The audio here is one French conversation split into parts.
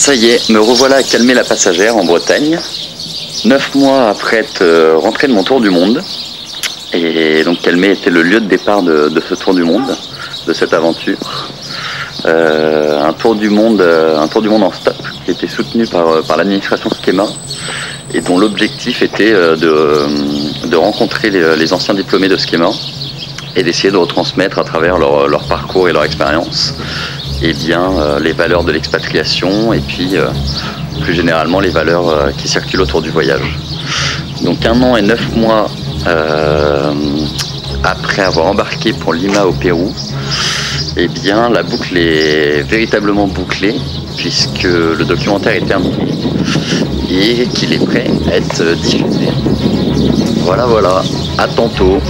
Ça y est, me revoilà à calmer la passagère en Bretagne. 9 mois après être rentré de mon tour du monde. Et donc Calmé était le lieu de départ de ce tour du monde, de cette aventure. Un tour du monde en stop qui était soutenu par l'administration Schema et dont l'objectif était de rencontrer les anciens diplômés de Schema et d'essayer de retransmettre à travers leur parcours et leur expérience les valeurs de l'expatriation et puis plus généralement les valeurs qui circulent autour du voyage. Donc 1 an et 9 mois après avoir embarqué pour Lima au Pérou, eh bien la boucle est véritablement bouclée puisque le documentaire est terminé et qu'il est prêt à être diffusé. Voilà, à tantôt.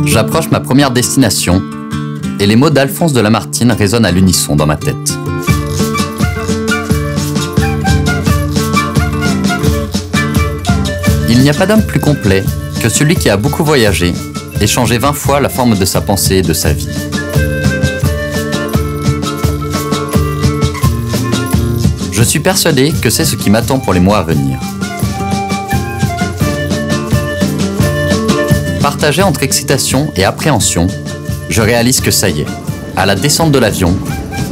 J'approche ma première destination et les mots d'Alphonse de Lamartine résonnent à l'unisson dans ma tête. Il n'y a pas d'homme plus complet que celui qui a beaucoup voyagé et changé 20 fois la forme de sa pensée et de sa vie. Je suis persuadé que c'est ce qui m'attend pour les mois à venir. Partagé entre excitation et appréhension, je réalise que ça y est, à la descente de l'avion,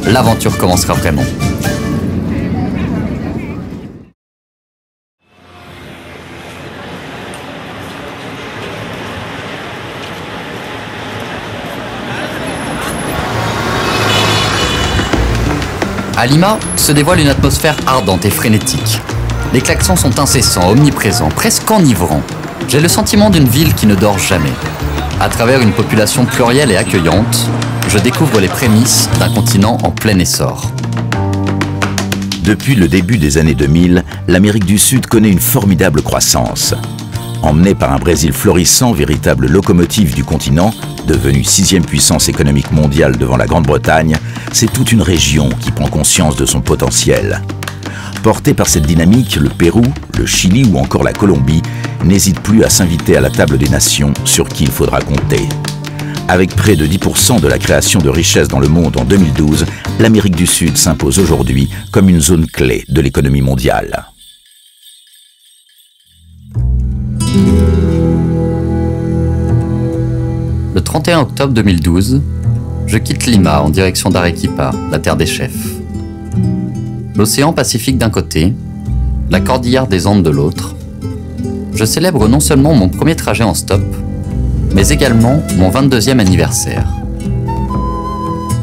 l'aventure commencera vraiment. À Lima se dévoile une atmosphère ardente et frénétique. Les klaxons sont incessants, omniprésents, presque enivrants. J'ai le sentiment d'une ville qui ne dort jamais. À travers une population plurielle et accueillante, je découvre les prémices d'un continent en plein essor. Depuis le début des années 2000, l'Amérique du Sud connaît une formidable croissance. Emmenée par un Brésil florissant, véritable locomotive du continent, devenue 6e puissance économique mondiale devant la Grande-Bretagne, c'est toute une région qui prend conscience de son potentiel. Porté par cette dynamique, le Pérou, le Chili ou encore la Colombie n'hésitent plus à s'inviter à la table des nations sur qui il faudra compter. Avec près de 10% de la création de richesses dans le monde en 2012, l'Amérique du Sud s'impose aujourd'hui comme une zone clé de l'économie mondiale. Le 31 octobre 2012, je quitte Lima en direction d'Arequipa, la terre des chefs. L'océan Pacifique d'un côté, la cordillère des Andes de l'autre, je célèbre non seulement mon premier trajet en stop, mais également mon 22e anniversaire.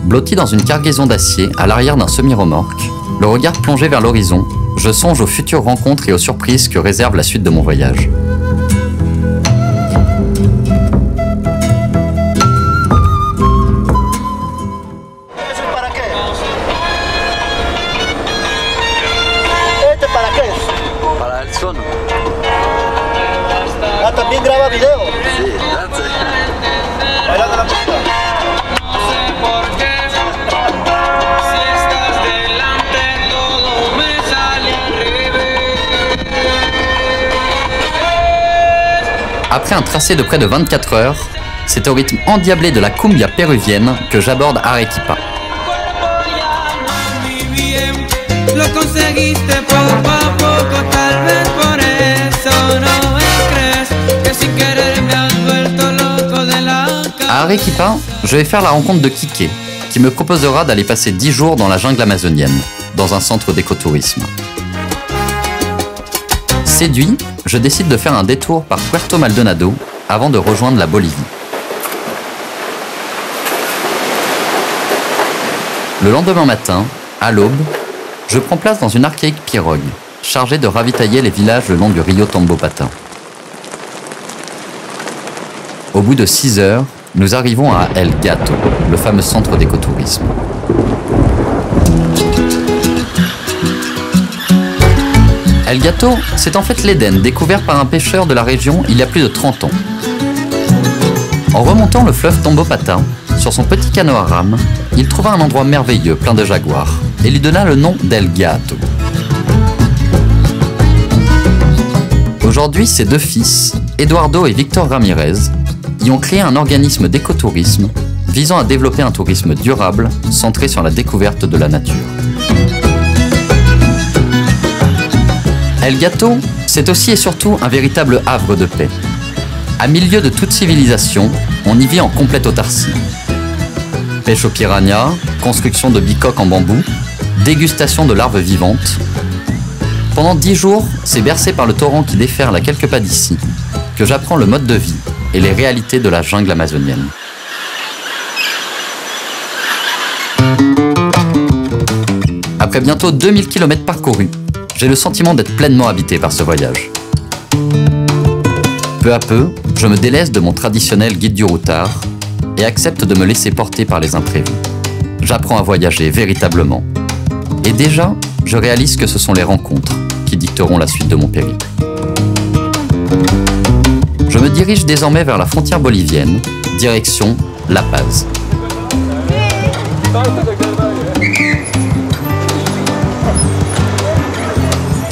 Blotti dans une cargaison d'acier à l'arrière d'un semi-remorque, le regard plongé vers l'horizon, je songe aux futures rencontres et aux surprises que réserve la suite de mon voyage. Après un tracé de près de 24 heures, c'est au rythme endiablé de la cumbia péruvienne que j'aborde Arequipa. À Arequipa, je vais faire la rencontre de Kike, qui me proposera d'aller passer 10 jours dans la jungle amazonienne, dans un centre d'écotourisme. Séduit, je décide de faire un détour par Puerto Maldonado avant de rejoindre la Bolivie. Le lendemain matin, à l'aube, je prends place dans une archaïque pirogue, chargée de ravitailler les villages le long du rio Tambopata. Au bout de 6 heures, nous arrivons à El Gato, le fameux centre d'écotourisme. El Gato, c'est en fait l'Éden découvert par un pêcheur de la région il y a plus de 30 ans. En remontant le fleuve Tambopata, sur son petit canot à rame, il trouva un endroit merveilleux plein de jaguars et lui donna le nom d'El Gato. Aujourd'hui, ses 2 fils, Eduardo et Victor Ramirez, y ont créé un organisme d'écotourisme visant à développer un tourisme durable centré sur la découverte de la nature. El Gato, c'est aussi et surtout un véritable havre de paix. À milieu de toute civilisation, on y vit en complète autarcie. Pêche aux piranhas, construction de bicoques en bambou, dégustation de larves vivantes. Pendant 10 jours, c'est bercé par le torrent qui déferle à quelques pas d'ici que j'apprends le mode de vie et les réalités de la jungle amazonienne. Après bientôt 2000 km parcourus, j'ai le sentiment d'être pleinement habité par ce voyage. Peu à peu, je me délaisse de mon traditionnel guide du routard et accepte de me laisser porter par les imprévus. J'apprends à voyager véritablement. Et déjà, je réalise que ce sont les rencontres qui dicteront la suite de mon périple. Je me dirige désormais vers la frontière bolivienne, direction La Paz.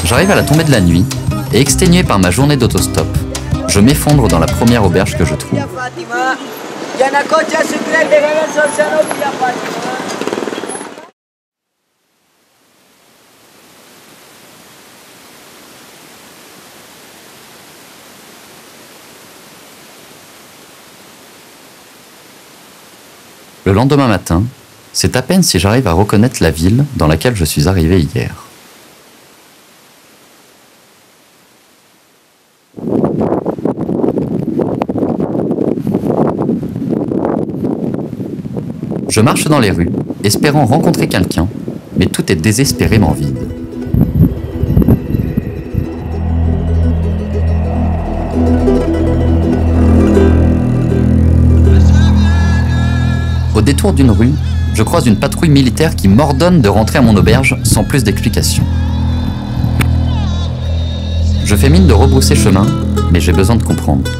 J'arrive à la tombée de la nuit et exténué par ma journée d'autostop, je m'effondre dans la première auberge que je trouve. Le lendemain matin, c'est à peine si j'arrive à reconnaître la ville dans laquelle je suis arrivé hier. Je marche dans les rues, espérant rencontrer quelqu'un, mais tout est désespérément vide. Au détour d'une rue, je croise une patrouille militaire qui m'ordonne de rentrer à mon auberge sans plus d'explications. Je fais mine de rebrousser chemin, mais j'ai besoin de comprendre.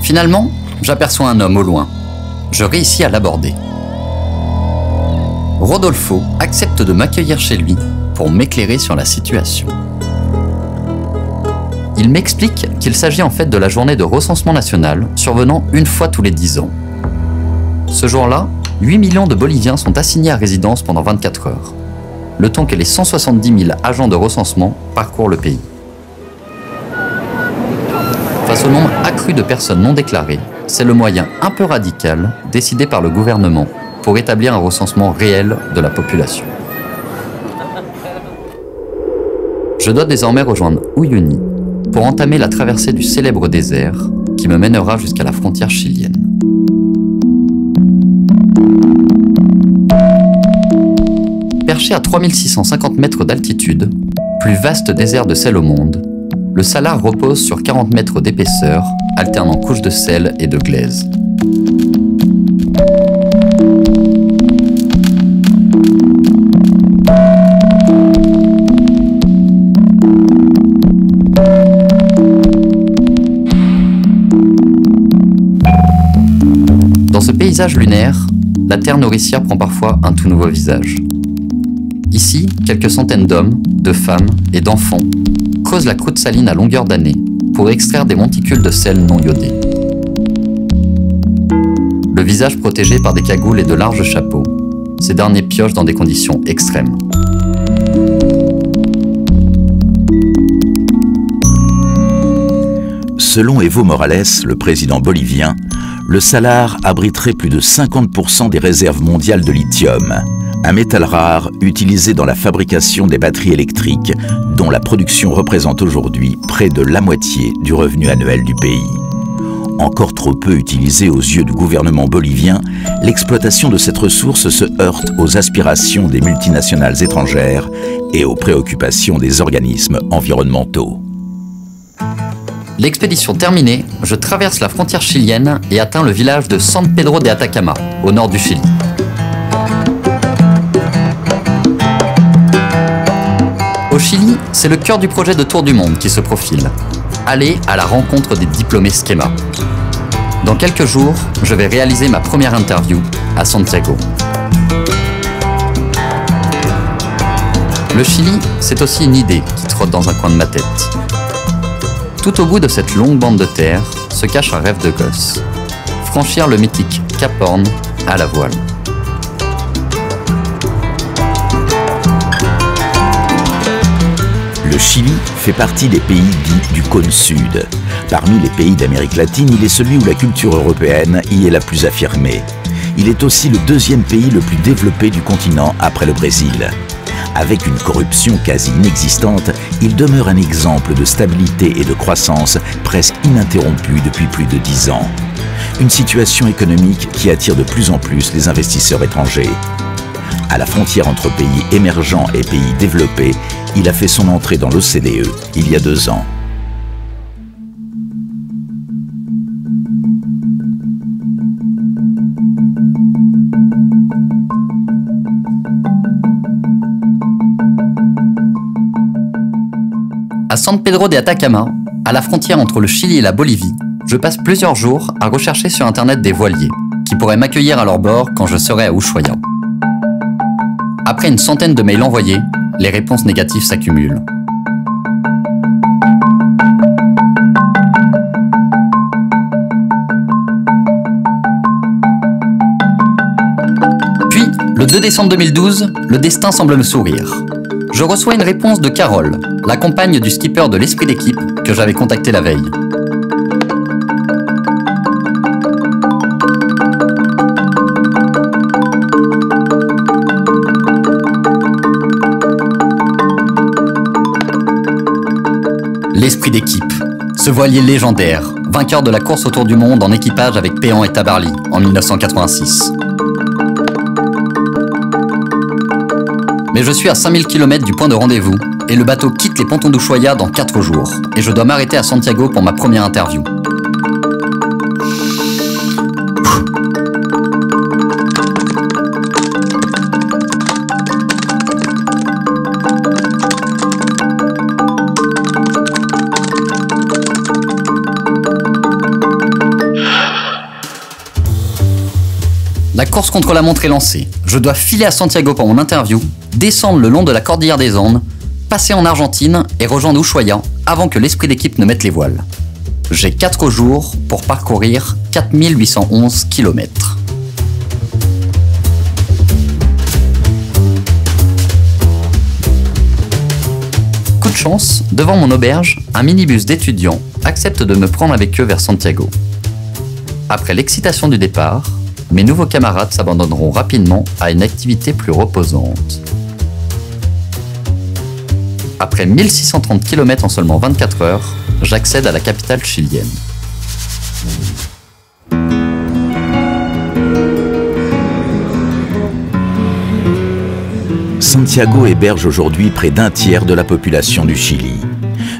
Finalement, j'aperçois un homme au loin. Je réussis à l'aborder. Rodolfo accepte de m'accueillir chez lui pour m'éclairer sur la situation. Il m'explique qu'il s'agit en fait de la journée de recensement national survenant une fois tous les 10 ans. Ce jour-là, 8 millions de Boliviens sont assignés à résidence pendant 24 heures, le temps que les 170 000 agents de recensement parcourent le pays. Face au nombre accru de personnes non déclarées, c'est le moyen un peu radical décidé par le gouvernement pour établir un recensement réel de la population. Je dois désormais rejoindre Uyuni pour entamer la traversée du célèbre désert qui me mènera jusqu'à la frontière chilienne. Perché à 3650 mètres d'altitude, plus vaste désert de sel au monde, le salar repose sur 40 mètres d'épaisseur, alternant couches de sel et de glaise. Dans ce paysage lunaire, la terre nourricière prend parfois un tout nouveau visage. Ici, quelques centaines d'hommes, de femmes et d'enfants creusent la croûte saline à longueur d'année pour extraire des monticules de sel non iodé. Le visage protégé par des cagoules et de larges chapeaux, ces derniers piochent dans des conditions extrêmes. Selon Evo Morales, le président bolivien, le salar abriterait plus de 50% des réserves mondiales de lithium, un métal rare utilisé dans la fabrication des batteries électriques, dont la production représente aujourd'hui près de la moitié du revenu annuel du pays. Encore trop peu utilisée aux yeux du gouvernement bolivien, l'exploitation de cette ressource se heurte aux aspirations des multinationales étrangères et aux préoccupations des organismes environnementaux. L'expédition terminée, je traverse la frontière chilienne et atteins le village de San Pedro de Atacama, au nord du Chili. Au Chili, c'est le cœur du projet de tour du monde qui se profile. Aller à la rencontre des diplômés Schema. Dans quelques jours, je vais réaliser ma première interview à Santiago. Le Chili, c'est aussi une idée qui trotte dans un coin de ma tête. Tout au bout de cette longue bande de terre se cache un rêve de gosse. Franchir le mythique Cap Horn à la voile. Le Chili fait partie des pays dits du cône sud. Parmi les pays d'Amérique latine, il est celui où la culture européenne y est la plus affirmée. Il est aussi le deuxième pays le plus développé du continent après le Brésil. Avec une corruption quasi inexistante, il demeure un exemple de stabilité et de croissance presque ininterrompue depuis plus de 10 ans. Une situation économique qui attire de plus en plus les investisseurs étrangers. À la frontière entre pays émergents et pays développés, il a fait son entrée dans l'OCDE il y a 2 ans. À San Pedro de Atacama, à la frontière entre le Chili et la Bolivie, je passe plusieurs jours à rechercher sur internet des voiliers qui pourraient m'accueillir à leur bord quand je serai à Ushuaia. Après une centaine de mails envoyés, les réponses négatives s'accumulent. Puis, le 2 décembre 2012, le destin semble me sourire. Je reçois une réponse de Carole, la compagne du skipper de l'Esprit d'équipe que j'avais contacté la veille. L'Esprit d'équipe, ce voilier légendaire, vainqueur de la course autour du monde en équipage avec Péan et Tabarly en 1986. Mais je suis à 5000 km du point de rendez-vous et le bateau quitte les pontons d'Ushuaia dans 4 jours et je dois m'arrêter à Santiago pour ma première interview. La course contre la montre est lancée. Je dois filer à Santiago pour mon interview, descendre le long de la cordillère des Andes, passer en Argentine et rejoindre Ushuaia avant que l'Esprit d'équipe ne mette les voiles. J'ai 4 jours pour parcourir 4811 km. Coup de chance, devant mon auberge, un minibus d'étudiants accepte de me prendre avec eux vers Santiago. Après l'excitation du départ, mes nouveaux camarades s'abandonneront rapidement à une activité plus reposante. Après 1630 km en seulement 24 heures, j'accède à la capitale chilienne. Santiago héberge aujourd'hui près d'un tiers de la population du Chili.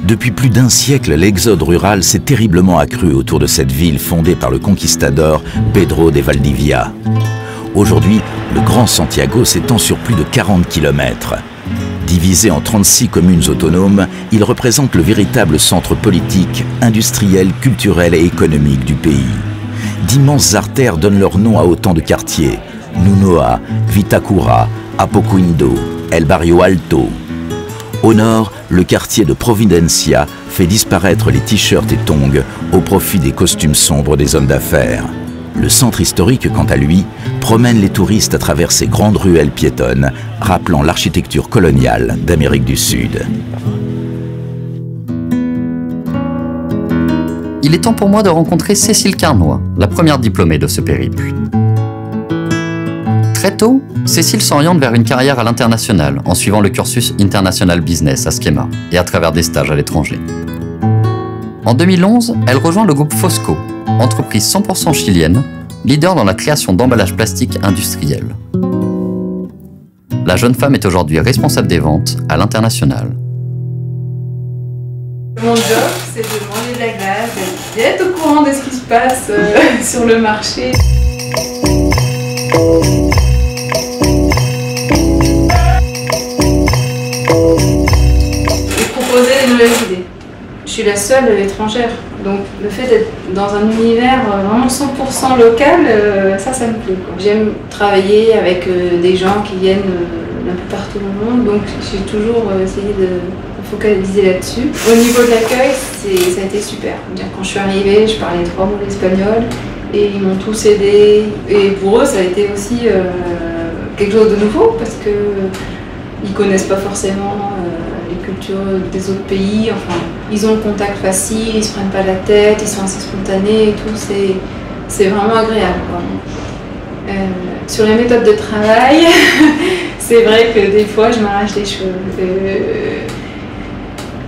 Depuis plus d'1 siècle, l'exode rural s'est terriblement accru autour de cette ville fondée par le conquistador Pedro de Valdivia. Aujourd'hui, le Grand Santiago s'étend sur plus de 40 km. Divisé en 36 communes autonomes, il représente le véritable centre politique, industriel, culturel et économique du pays. D'immenses artères donnent leur nom à autant de quartiers: Nunoa, Vitacura, Apoquindo, El Barrio Alto. Au nord, le quartier de Providencia fait disparaître les t-shirts et tongs au profit des costumes sombres des hommes d'affaires. Le centre historique, quant à lui, promène les touristes à travers ses grandes ruelles piétonnes, rappelant l'architecture coloniale d'Amérique du Sud. Il est temps pour moi de rencontrer Cécile Carnoy, la première diplômée de ce périple. Très tôt, Cécile s'oriente vers une carrière à l'international en suivant le cursus International Business à Schema et à travers des stages à l'étranger. En 2011, elle rejoint le groupe Fosco, entreprise 100% chilienne, leader dans la création d'emballages plastiques industriels. La jeune femme est aujourd'hui responsable des ventes à l'international. Mon job, c'est de manger de la glace, d'être au courant de ce qui se passe sur le marché. Et proposer des nouvelles idées. Je suis la seule étrangère, donc le fait d'être dans un univers vraiment 100% local, ça me plaît. J'aime travailler avec des gens qui viennent d'un peu partout dans le monde, donc j'ai toujours essayé de focaliser là-dessus. Au niveau de l'accueil, ça a été super. Quand je suis arrivée, je parlais 3 mots d'espagnol et ils m'ont tous aidé. Et pour eux, ça a été aussi quelque chose de nouveau parce qu'ils connaissent pas forcément les cultures des autres pays. Enfin, ils ont le contact facile, ils se prennent pas la tête, ils sont assez spontanés et tout. C'est vraiment agréable, quoi. Sur les méthodes de travail, c'est vrai que des fois, je m'arrache les cheveux.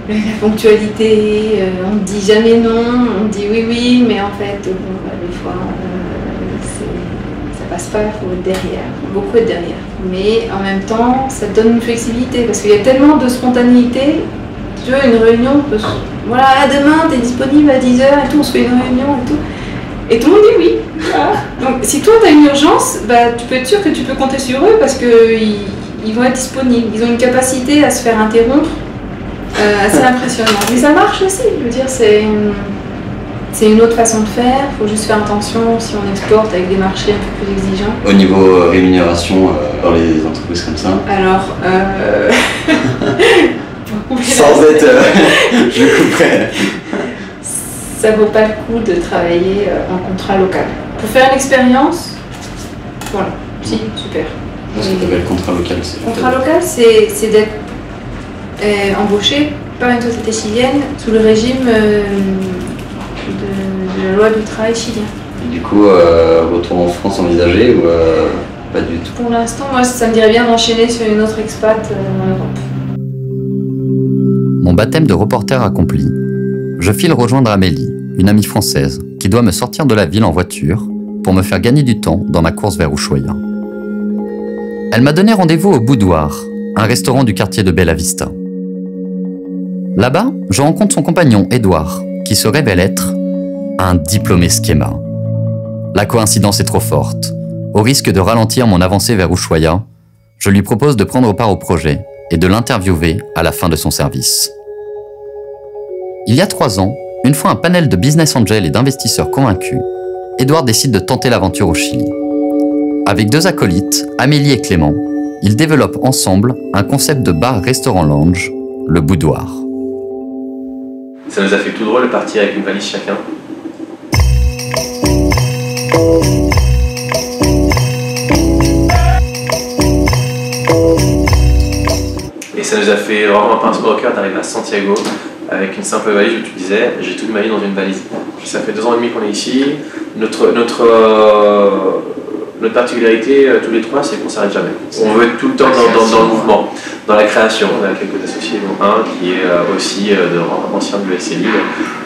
La ponctualité, on ne dit jamais non, on dit oui, mais en fait, bon, des fois, ça passe pas, il faut être derrière, beaucoup être derrière. Mais en même temps, ça donne une flexibilité, parce qu'il y a tellement de spontanéité. Tu vois, une réunion, voilà, demain, tu es disponible à 10h et tout, on se fait une réunion et tout. Et tout le monde dit oui. Voilà. Donc si toi, tu as une urgence, bah, tu peux être sûr que tu peux compter sur eux, parce qu'ils vont être disponibles. Ils ont une capacité à se faire interrompre. Assez impressionnant. Mais ça marche aussi, je veux dire, c'est une autre façon de faire. Il faut juste faire attention si on exporte avec des marchés un peu plus exigeants. Au niveau rémunération dans les entreprises comme ça? Alors, sans être... je couperai. Ça vaut pas le coup de travailler en contrat local. Pour faire une expérience, voilà, si, super. Parce que tu appelles contrat local, c'est... Contrat local, c'est d'être embauché par une société chilienne sous le régime de la loi du travail chilien. Et du coup, retour en France envisagé ou pas du tout? Pour l'instant, moi, ça me dirait bien d'enchaîner sur une autre expat en Europe. Mon baptême de reporter accompli, je file rejoindre Amélie, une amie française, qui doit me sortir de la ville en voiture pour me faire gagner du temps dans ma course vers Ushuaia. Elle m'a donné rendez-vous au Boudoir, un restaurant du quartier de Bella Vista. Là-bas, je rencontre son compagnon, Edouard, qui se révèle être un diplômé Schema. La coïncidence est trop forte. Au risque de ralentir mon avancée vers Ushuaia, je lui propose de prendre part au projet et de l'interviewer à la fin de son service. Il y a 3 ans, une fois un panel de business angels et d'investisseurs convaincus, Edouard décide de tenter l'aventure au Chili. Avec 2 acolytes, Amélie et Clément, ils développent ensemble un concept de bar-restaurant-lounge, le Boudoir. Ça nous a fait tout drôle de partir avec une valise chacun. Et ça nous a fait vraiment un pincement au cœur d'arriver à Santiago avec une simple valise où tu disais j'ai toute ma vie dans une valise. Ça fait 2 ans et demi qu'on est ici. Notre particularité, tous les 3, c'est qu'on ne s'arrête jamais. On veut être tout le temps dans le mouvement, dans la création. On a quelques associés, dont un qui est aussi ancien de l'USC Lille,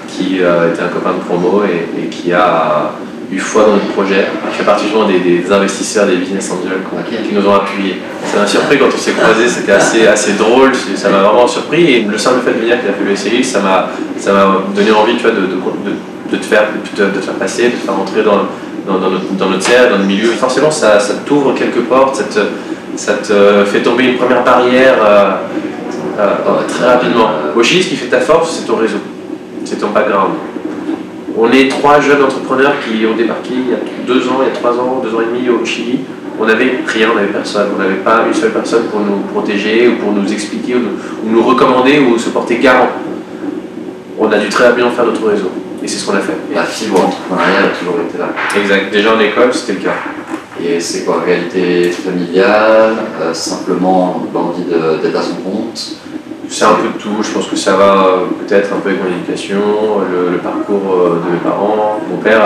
qui était un copain de promo et qui a eu foi dans notre projet, qui fait partie justement des investisseurs, des business angels qui nous ont appuyés. Ça m'a surpris quand on s'est croisés, c'était assez drôle, ça m'a vraiment surpris. Et le simple fait de venir qu'il a fait l'USC Lille, ça m'a donné envie, tu vois, de te faire passer, de te faire rentrer dans notre cercle, dans le milieu. Forcément, ça t'ouvre quelques portes, ça te fait tomber une première barrière très rapidement. Au Chili, ce qui fait ta force, c'est ton réseau, c'est ton background. On est 3 jeunes entrepreneurs qui ont débarqué il y a 2 ans, il y a 3 ans, 2 ans et demi au Chili, On n'avait rien, on n'avait personne. On n'avait pas une seule personne pour nous protéger, ou pour nous expliquer, ou nous recommander, ou se porter garant. On a dû très rapidement faire notre réseau. Et c'est ce qu'on a fait. La fibre entrepreneuriale a toujours été là. Exact. Déjà en école, c'était le cas. Et c'est quoi, réalité familiale, simplement l'envie d'être à son compte? C'est un peu de tout. Je pense que ça va peut-être un peu avec mon éducation, le parcours de mes parents. Mon père,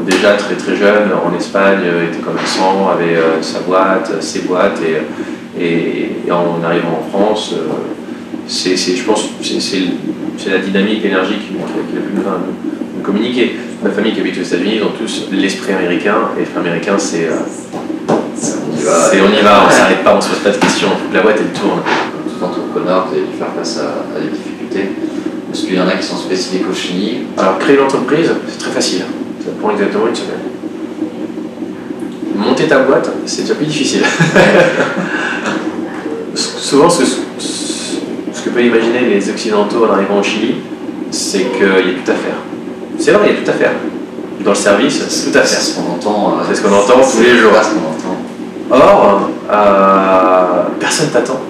déjà très très jeune, en Espagne, était commerçant, avait sa boîte, ses boîtes, et en arrivant en France, je pense c'est la dynamique, l'énergie qui a pu nous communiquer. Ma famille qui habite aux États-Unis, ils ont tous l'esprit américain, et l'esprit américain, c'est on y va, on s'arrête pas, on se pose pas de questions, la boîte elle tourne. Tout entrepreneur, vous avez dû faire face à des difficultés. Est-ce qu'il y en a qui sont spécifiques au chenilles? Alors créer une entreprise, c'est très facile, ça prend exactement une semaine. Monter ta boîte, c'est déjà plus difficile. Souvent, ce que peuvent imaginer les Occidentaux en arrivant au Chili, c'est qu'il y a tout à faire. C'est vrai, il y a tout à faire. Dans le service, c'est tout à faire. C'est ce qu'on entend. C'est ce qu'on entend tous les jours. Or, personne t'attend.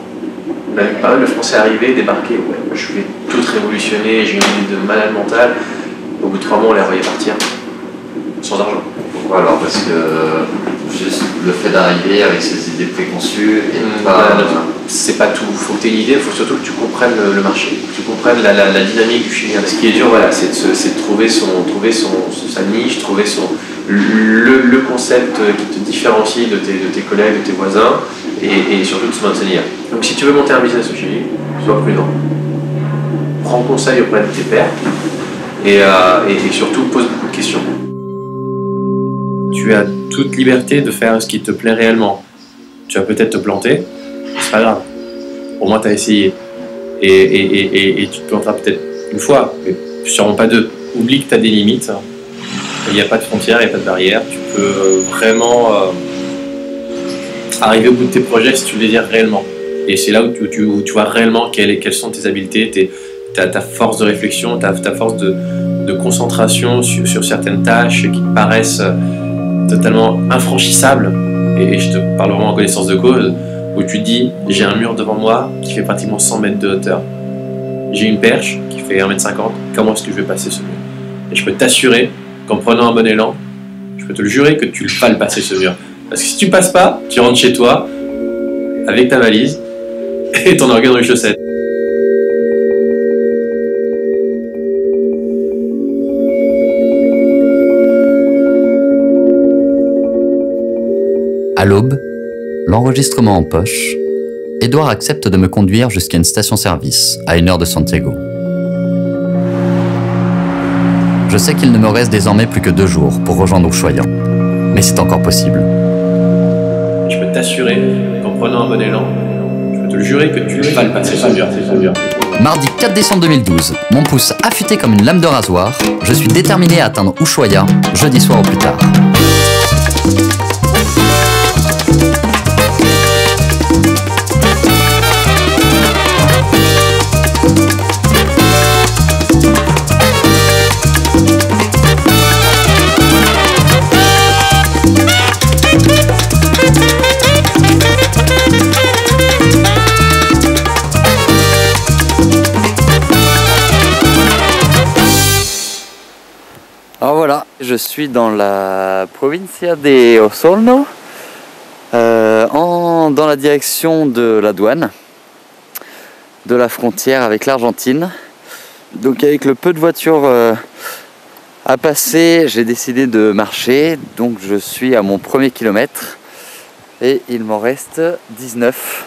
On a vu pas mal de Français arriver, débarquer. Ouais, je vais tout révolutionner, j'ai une idée de malade mental. Au bout de 3 mois, on les revoyait partir. Sans argent. Pourquoi alors? Parce que juste le fait d'arriver avec ses idées préconçues et pas... C'est pas tout. Il faut que tu aies une idée, il faut surtout que tu comprennes le marché, que tu comprennes la dynamique du chilien. Ce qui est dur, voilà, c'est de trouver sa niche, trouver le concept qui te différencie de tes collègues, de tes voisins, et surtout de se maintenir. Donc si tu veux monter un business au Chili, sois prudent. Prends conseil auprès de tes pairs, et surtout pose beaucoup de questions. Tu as toute liberté de faire ce qui te plaît réellement. Tu vas peut-être te planter, c'est pas grave. Au moins tu as essayé. Et tu te planteras peut-être une fois, mais sûrement pas deux. Oublie que tu as des limites. Il n'y a pas de frontières, il n'y a pas de barrières. Tu peux vraiment arriver au bout de tes projets si tu le désires réellement. Et c'est là où tu vois réellement quelles sont tes habiletés, ta force de réflexion, ta force de concentration sur certaines tâches qui te paraissent totalement infranchissables. Et je te parle vraiment en connaissance de cause, où tu te dis, j'ai un mur devant moi qui fait pratiquement 100 mètres de hauteur. J'ai une perche qui fait 1,50 m, comment est-ce que je vais passer ce mur? Et je peux t'assurer qu'en prenant un bon élan, je peux te le jurer que tu vas le passer ce mur. Parce que si tu passes pas, tu rentres chez toi avec ta valise et ton orgueil dans les chaussettes. À l'aube, l'enregistrement en poche, Édouard accepte de me conduire jusqu'à une station-service, à 1 heure de Santiago. Je sais qu'il ne me reste désormais plus que 2 jours pour rejoindre Ushuaia, mais c'est encore possible. Je peux t'assurer qu'en prenant un bon élan, je peux te le jurer que tu vas le passer ce mur. Mardi 4 décembre 2012, mon pouce affûté comme une lame de rasoir, je suis déterminé à atteindre Ushuaia, jeudi soir au plus tard. Alors voilà, je suis dans la provincia de Osorno, dans la direction de la douane, de la frontière avec l'Argentine. Donc avec le peu de voitures à passer, j'ai décidé de marcher, donc je suis à mon premier kilomètre et il m'en reste 19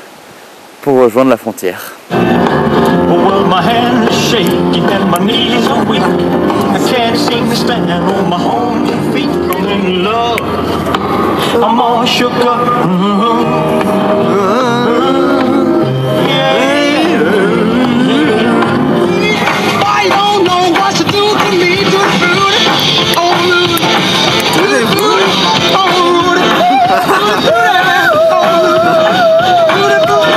pour rejoindre la frontière. Well, my hand is shaking and my knees are weak. I can't seem to stand on my own 2 feet. I'm in love, I'm all shook up. I don't know what to do to me, to the booty. Oh, to the booty. Oh, to the booty.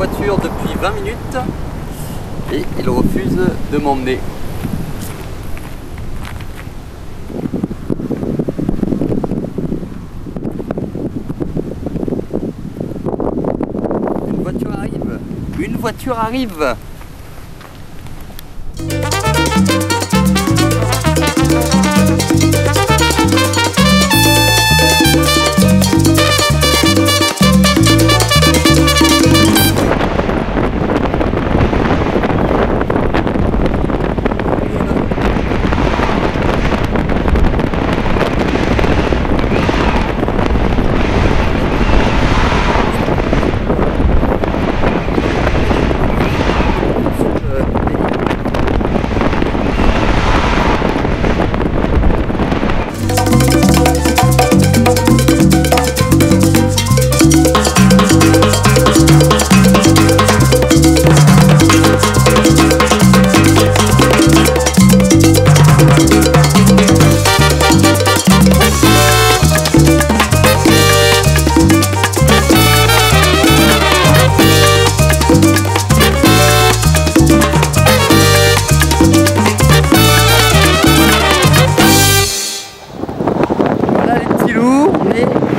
voiture depuis 20 minutes et il refuse de m'emmener. Une voiture arrive! Une voiture arrive!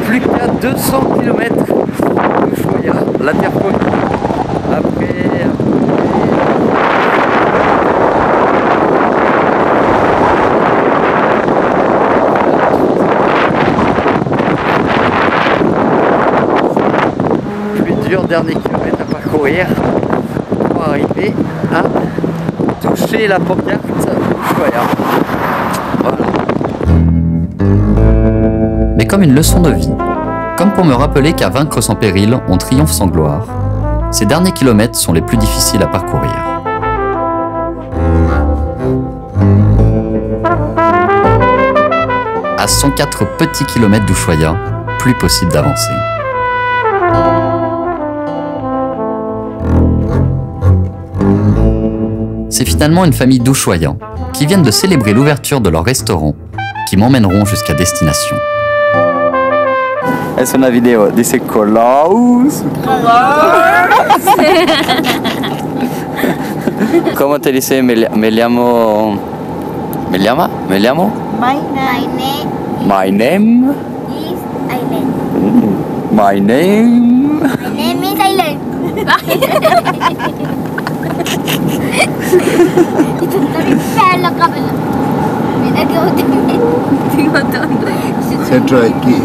Plus qu'à 200 km d'Ushuaïa, la terre connue. Plusieurs derniers kilomètres à parcourir pour arriver à toucher la pancarte d'Ushuaïa. Voilà. Mais comme une leçon de vie, comme pour me rappeler qu'à vaincre sans péril, on triomphe sans gloire, ces derniers kilomètres sont les plus difficiles à parcourir. À 104 petits kilomètres d'Ushuaïa, plus possible d'avancer. C'est finalement une famille d'Ushuaïens qui viennent de célébrer l'ouverture de leur restaurant qui m'emmèneront jusqu'à destination. Es una video, dice Colaus. ¿Cómo te dice? Me llamo. ¿Me llama? ¿Me llamo? My name My name. is Aileen. My name. My name is Aileen. Centro aquí.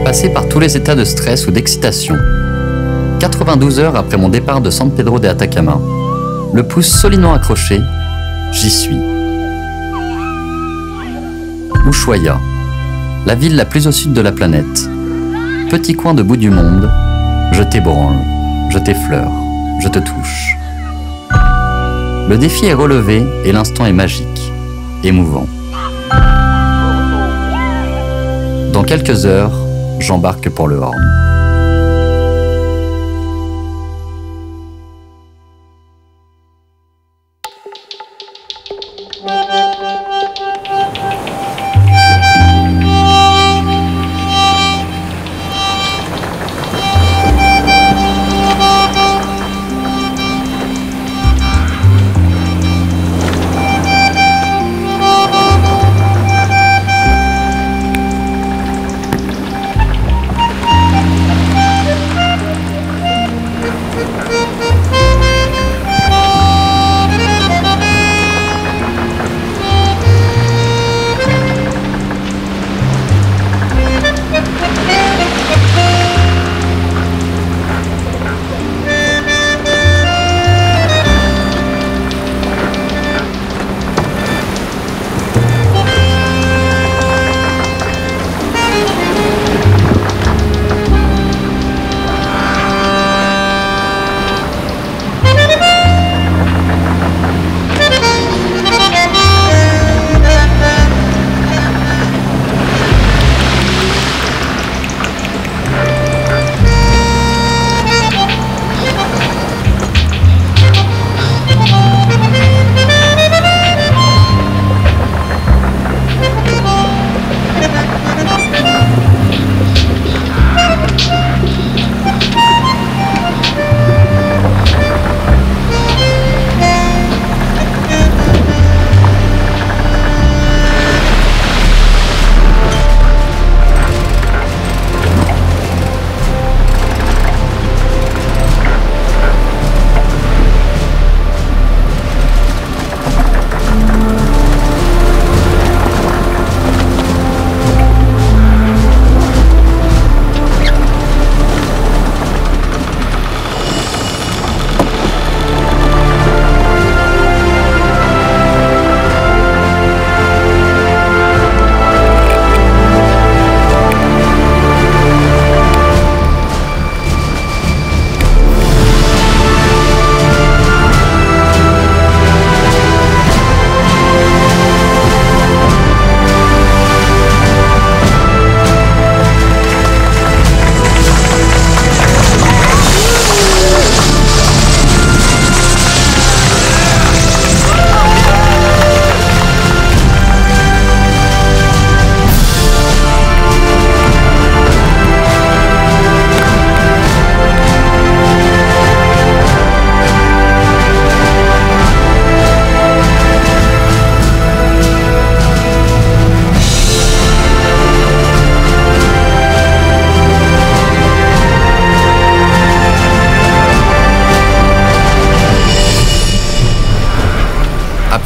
Passé par tous les états de stress ou d'excitation, 92 heures après mon départ de San Pedro de Atacama, le pouce solidement accroché, j'y suis. Ushuaïa, la ville la plus au sud de la planète. Petit coin de bout du monde, je t'ébranle, je t'effleure, je te touche. Le défi est relevé et l'instant est magique, émouvant. Dans quelques heures, j'embarque pour le Horn.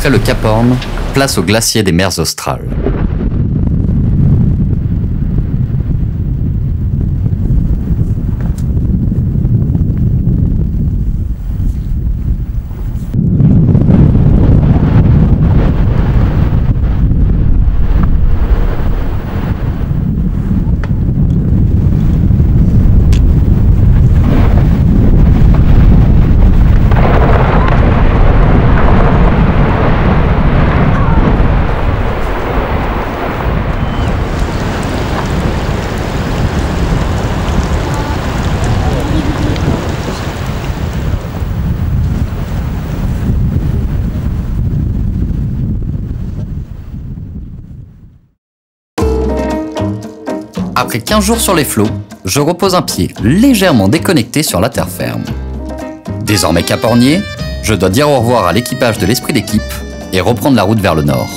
Après le Cap Horn, place au glacier des mers australes. Après 15 jours sur les flots, je repose un pied légèrement déconnecté sur la terre ferme. Désormais capornier, je dois dire au revoir à l'équipage de l'Esprit d'équipe et reprendre la route vers le nord.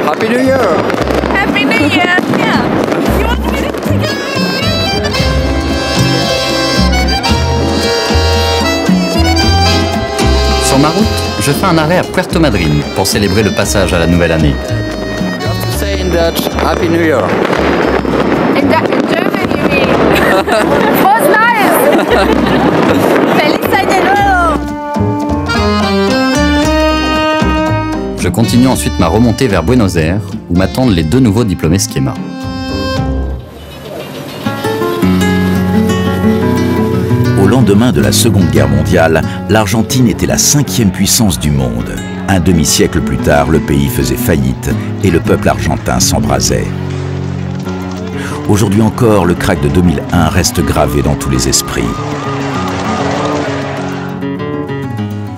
Happy New Year! Happy New Year! Yeah. You want me to take it? Sur ma route, je fais un arrêt à Puerto Madryn pour célébrer le passage à la nouvelle année. You have to say in Dutch, Happy New Year. In German, you mean? Was nice! Feliz Año Nuevo! Je continue ensuite ma remontée vers Buenos Aires, où m'attendent les 2 nouveaux diplômés Schema. Au lendemain de la Seconde Guerre mondiale, l'Argentine était la 5e puissance du monde. Un demi-siècle plus tard, le pays faisait faillite et le peuple argentin s'embrasait. Aujourd'hui encore, le krach de 2001 reste gravé dans tous les esprits.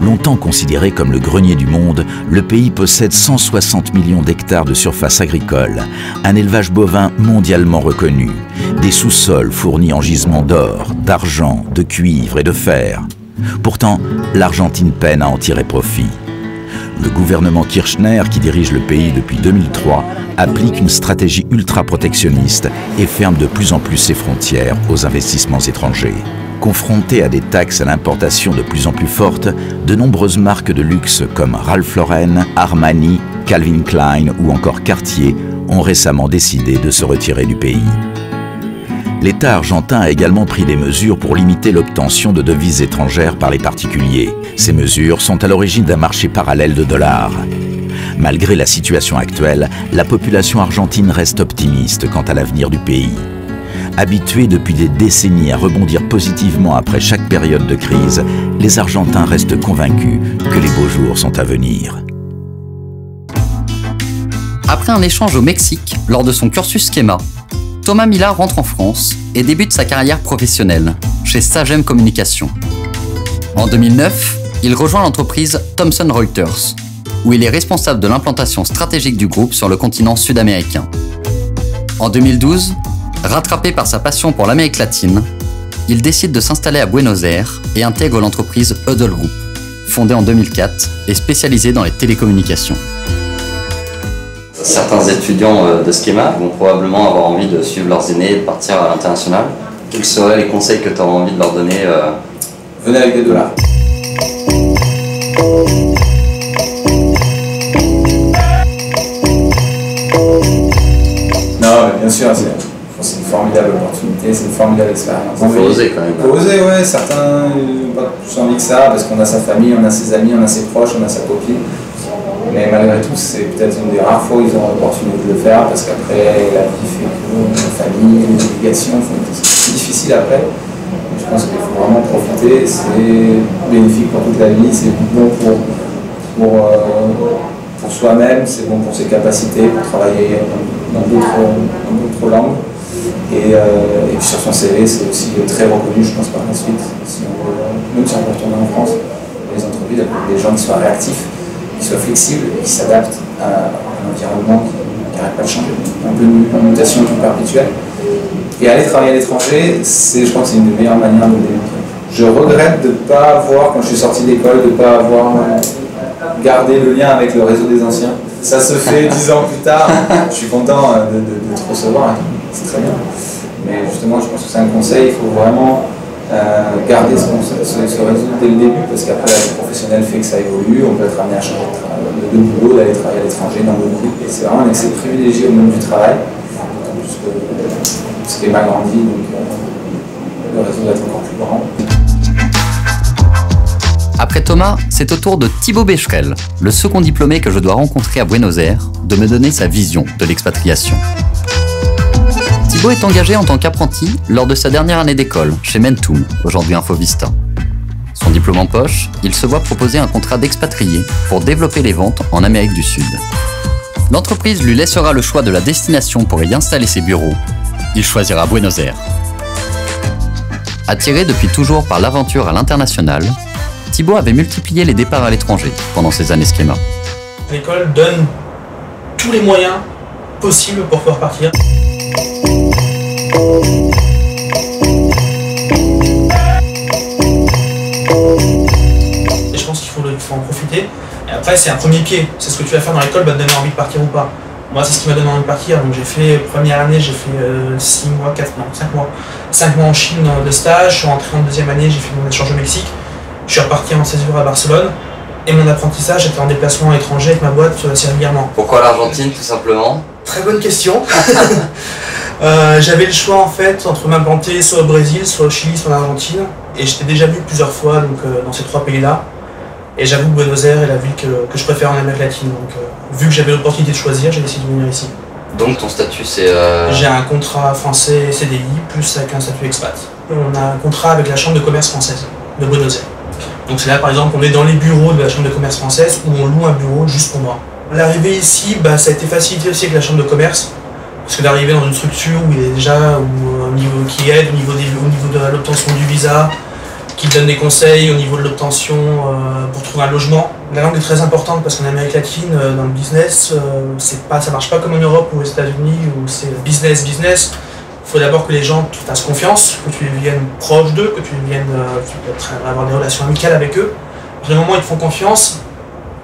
Longtemps considéré comme le grenier du monde, le pays possède 160 millions d'hectares de surface agricole, un élevage bovin mondialement reconnu, des sous-sols fournis en gisements d'or, d'argent, de cuivre et de fer. Pourtant, l'Argentine peine à en tirer profit. Le gouvernement Kirchner, qui dirige le pays depuis 2003, applique une stratégie ultra-protectionniste et ferme de plus en plus ses frontières aux investissements étrangers. Confrontées à des taxes à l'importation de plus en plus fortes, de nombreuses marques de luxe comme Ralph Lauren, Armani, Calvin Klein ou encore Cartier ont récemment décidé de se retirer du pays. L'État argentin a également pris des mesures pour limiter l'obtention de devises étrangères par les particuliers. Ces mesures sont à l'origine d'un marché parallèle de dollars. Malgré la situation actuelle, la population argentine reste optimiste quant à l'avenir du pays. Habitués depuis des décennies à rebondir positivement après chaque période de crise, les Argentins restent convaincus que les beaux jours sont à venir. Après un échange au Mexique, lors de son cursus Schema, Thomas Mila rentre en France et débute sa carrière professionnelle chez Sagem Communication. En 2009, il rejoint l'entreprise Thomson Reuters, où il est responsable de l'implantation stratégique du groupe sur le continent sud-américain. En 2012, rattrapé par sa passion pour l'Amérique latine, il décide de s'installer à Buenos Aires et intègre l'entreprise Huddle Group, fondée en 2004 et spécialisée dans les télécommunications. Certains étudiants de Schema vont probablement avoir envie de suivre leurs aînés et de partir à l'international. Quels seraient les conseils que tu auras envie de leur donner? Venez avec des dollars. Non, mais bien sûr, c'est une formidable opportunité, c'est une formidable expérience. Il faut oser quand même. Il faut oser, ouais. Certains n'ont pas plus envie que ça, parce qu'on a sa famille, on a ses amis, on a ses proches, on a sa copine. Mais malgré tout, c'est peut-être une des rares fois où ils ont l'opportunité de le faire, parce qu'après, la vie fait que la famille, les obligations, c'est difficile après. Je pense qu'il faut vraiment profiter, c'est bénéfique pour toute la vie, c'est bon pour soi-même, c'est bon pour ses capacités, pour travailler dans d'autres langues. Et puis sur son CV, c'est aussi très reconnu, je pense, par la suite. Même si on peut retourner en France, les entreprises, des gens qui soient réactifs, qui soient flexibles, qui s'adaptent à un environnement qui n'arrête pas de changer, un peu une mutation perpétuelle. Et aller travailler à l'étranger, je crois que c'est une des meilleures manières de le démontrer. Je regrette de ne pas avoir, quand je suis sorti d'école, de ne pas avoir gardé le lien avec le réseau des anciens. Ça se fait 10 ans plus tard, je suis content de te recevoir, c'est très bien. Mais justement, je pense que c'est un conseil, il faut vraiment garder ce réseau dès le début, parce qu'après la vie professionnelle fait que ça évolue, on peut être amené à changer de boulot, d'aller travailler à l'étranger, dans d'autres villes, et c'est vraiment un accès privilégié au monde du travail, parce qu'il m'a grandi, donc le réseau doit être encore plus grand. Après Thomas, c'est au tour de Thibaut Becherel, le second diplômé que je dois rencontrer à Buenos Aires, de me donner sa vision de l'expatriation. Thibaut est engagé en tant qu'apprenti lors de sa dernière année d'école chez Mentum, aujourd'hui Infovista. Son diplôme en poche, il se voit proposer un contrat d'expatrié pour développer les ventes en Amérique du Sud. L'entreprise lui laissera le choix de la destination pour y installer ses bureaux. Il choisira Buenos Aires. Attiré depuis toujours par l'aventure à l'international, Thibaut avait multiplié les départs à l'étranger pendant ses années schéma. L'école donne tous les moyens possibles pour pouvoir partir. Et je pense qu'il faut en profiter. Et après, c'est un premier pied. C'est ce que tu vas faire dans l'école va te donner envie de partir ou pas. Moi, c'est ce qui m'a donné envie de partir. Donc, j'ai fait, première année, j'ai fait 5 mois en Chine de stage. Je suis rentré en deuxième année, j'ai fait mon échange au Mexique. Je suis reparti en césure à Barcelone. Et mon apprentissage, j'étais en déplacement à l'étranger avec ma boîte assez régulièrement. Pourquoi l'Argentine, tout simplement? Très bonne question. J'avais le choix en fait entre m'implanter soit au Brésil, soit au Chili, soit en Argentine. Et j'étais déjà venu plusieurs fois donc, dans ces trois pays-là. Et j'avoue que Buenos Aires est la ville que je préfère en Amérique latine. Donc, vu que j'avais l'opportunité de choisir, j'ai décidé de venir ici. Donc ton statut c'est... J'ai un contrat français CDI, plus avec un statut expat. On a un contrat avec la Chambre de commerce française de Buenos Aires. Donc c'est là par exemple, on est dans les bureaux de la Chambre de commerce française où on loue un bureau juste pour moi. L'arrivée ici, ça a été facilité aussi avec la Chambre de commerce. Parce que d'arriver dans une structure où il est déjà, qui aide au niveau de l'obtention du visa, qui donne des conseils au niveau de l'obtention pour trouver un logement. La langue est très importante parce qu'en Amérique latine, dans le business, ça marche pas comme en Europe ou aux États-Unis où c'est business. Il faut d'abord que les gens te fassent confiance, que tu viennes proche d'eux, que tu viennes avoir des relations amicales avec eux. À partir du moment où ils te font confiance,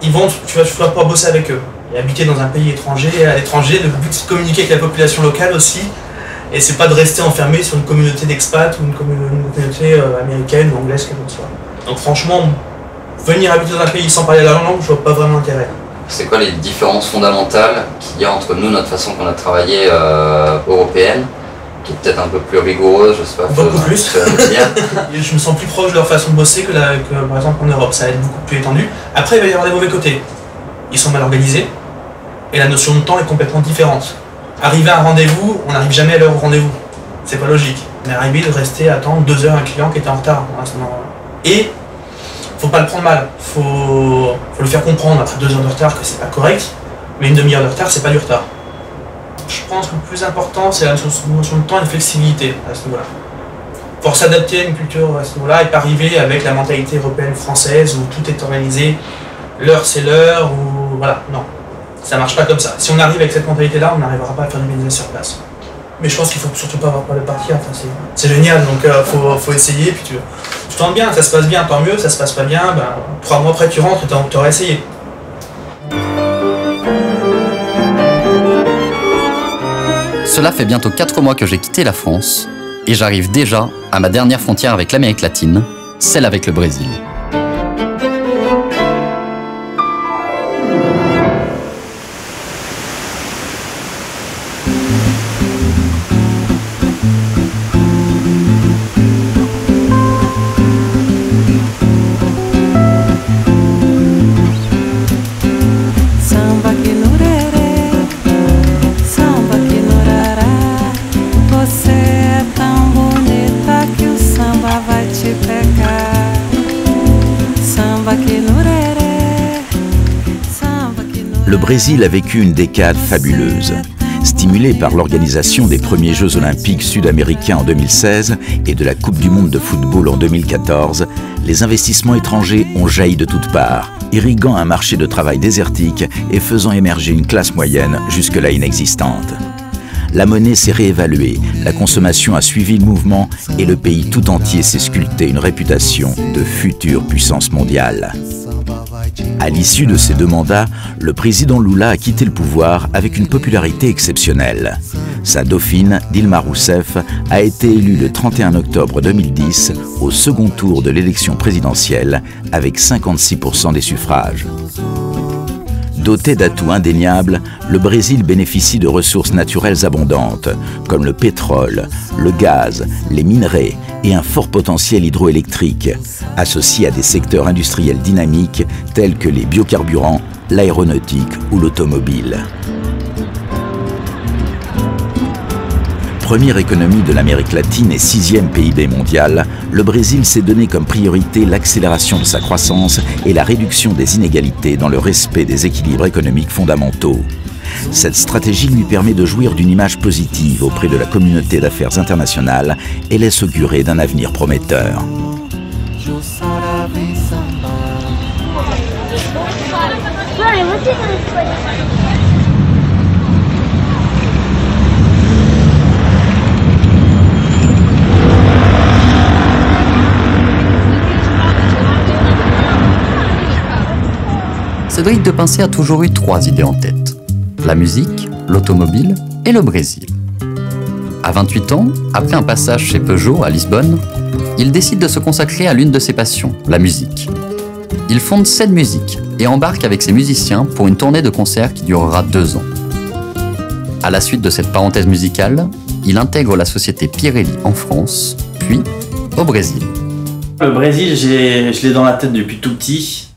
tu vas pouvoir bosser avec eux. Et habiter dans un pays étranger, à l'étranger, le but c'est de communiquer avec la population locale aussi. Et c'est pas de rester enfermé sur une communauté d'expats ou une communauté américaine ou anglaise, quelle que soit. Donc franchement, venir habiter dans un pays sans parler la langue, je vois pas vraiment l'intérêt. C'est quoi les différences fondamentales qu'il y a entre nous, notre façon qu'on a travaillé européenne, qui est peut-être un peu plus rigoureuse, je sais pas. Beaucoup plus. Je me sens plus proche de leur façon de bosser que par exemple en Europe, ça va être beaucoup plus étendu. Après, il va y avoir des mauvais côtés. Ils sont mal organisés et la notion de temps est complètement différente. Arriver à un rendez-vous, on n'arrive jamais à l'heure au rendez-vous. C'est pas logique. On est arrivé de rester à attendre 2 heures un client qui était en retard à ce moment-là. Et faut pas le prendre mal. Faut le faire comprendre après 2 heures de retard que c'est pas correct, mais une demi-heure de retard, c'est pas du retard. Je pense que le plus important, c'est la notion de temps et de flexibilité à ce niveau-là. Pour s'adapter à une culture à ce niveau-là et pas arriver avec la mentalité européenne française où tout est organisé, l'heure c'est l'heure, ou voilà, non. Ça marche pas comme ça. Si on arrive avec cette mentalité-là, on n'arrivera pas à faire du business sur place. Mais je pense qu'il faut surtout pas avoir peur de partir. Enfin, c'est génial, donc faut essayer. Puis tu tentes bien, ça se passe bien, tant mieux. Ça se passe pas bien, 3 mois après tu rentres et tu auras essayé. Cela fait bientôt 4 mois que j'ai quitté la France et j'arrive déjà à ma dernière frontière avec l'Amérique latine, celle avec le Brésil. Le Brésil a vécu une décade fabuleuse. Stimulé par l'organisation des premiers Jeux olympiques sud-américains en 2016 et de la Coupe du monde de football en 2014, les investissements étrangers ont jailli de toutes parts, irriguant un marché de travail désertique et faisant émerger une classe moyenne jusque-là inexistante. La monnaie s'est réévaluée, la consommation a suivi le mouvement et le pays tout entier s'est sculpté une réputation de future puissance mondiale. À l'issue de ces 2 mandats, le président Lula a quitté le pouvoir avec une popularité exceptionnelle. Sa dauphine, Dilma Rousseff, a été élue le 31 octobre 2010 au second tour de l'élection présidentielle avec 56% des suffrages. Doté d'atouts indéniables, le Brésil bénéficie de ressources naturelles abondantes, comme le pétrole, le gaz, les minerais et un fort potentiel hydroélectrique, associé à des secteurs industriels dynamiques tels que les biocarburants, l'aéronautique ou l'automobile. Première économie de l'Amérique latine et 6e PIB mondial, le Brésil s'est donné comme priorité l'accélération de sa croissance et la réduction des inégalités dans le respect des équilibres économiques fondamentaux. Cette stratégie lui permet de jouir d'une image positive auprès de la communauté d'affaires internationale et laisse augurer d'un avenir prometteur. Cédric de Pincé a toujours eu 3 idées en tête: la musique, l'automobile et le Brésil. À 28 ans, après un passage chez Peugeot à Lisbonne, il décide de se consacrer à l'une de ses passions, la musique. Il fonde Ced Music et embarque avec ses musiciens pour une tournée de concerts qui durera 2 ans. À la suite de cette parenthèse musicale, il intègre la société Pirelli en France, puis au Brésil. Le Brésil, je l'ai dans la tête depuis tout petit.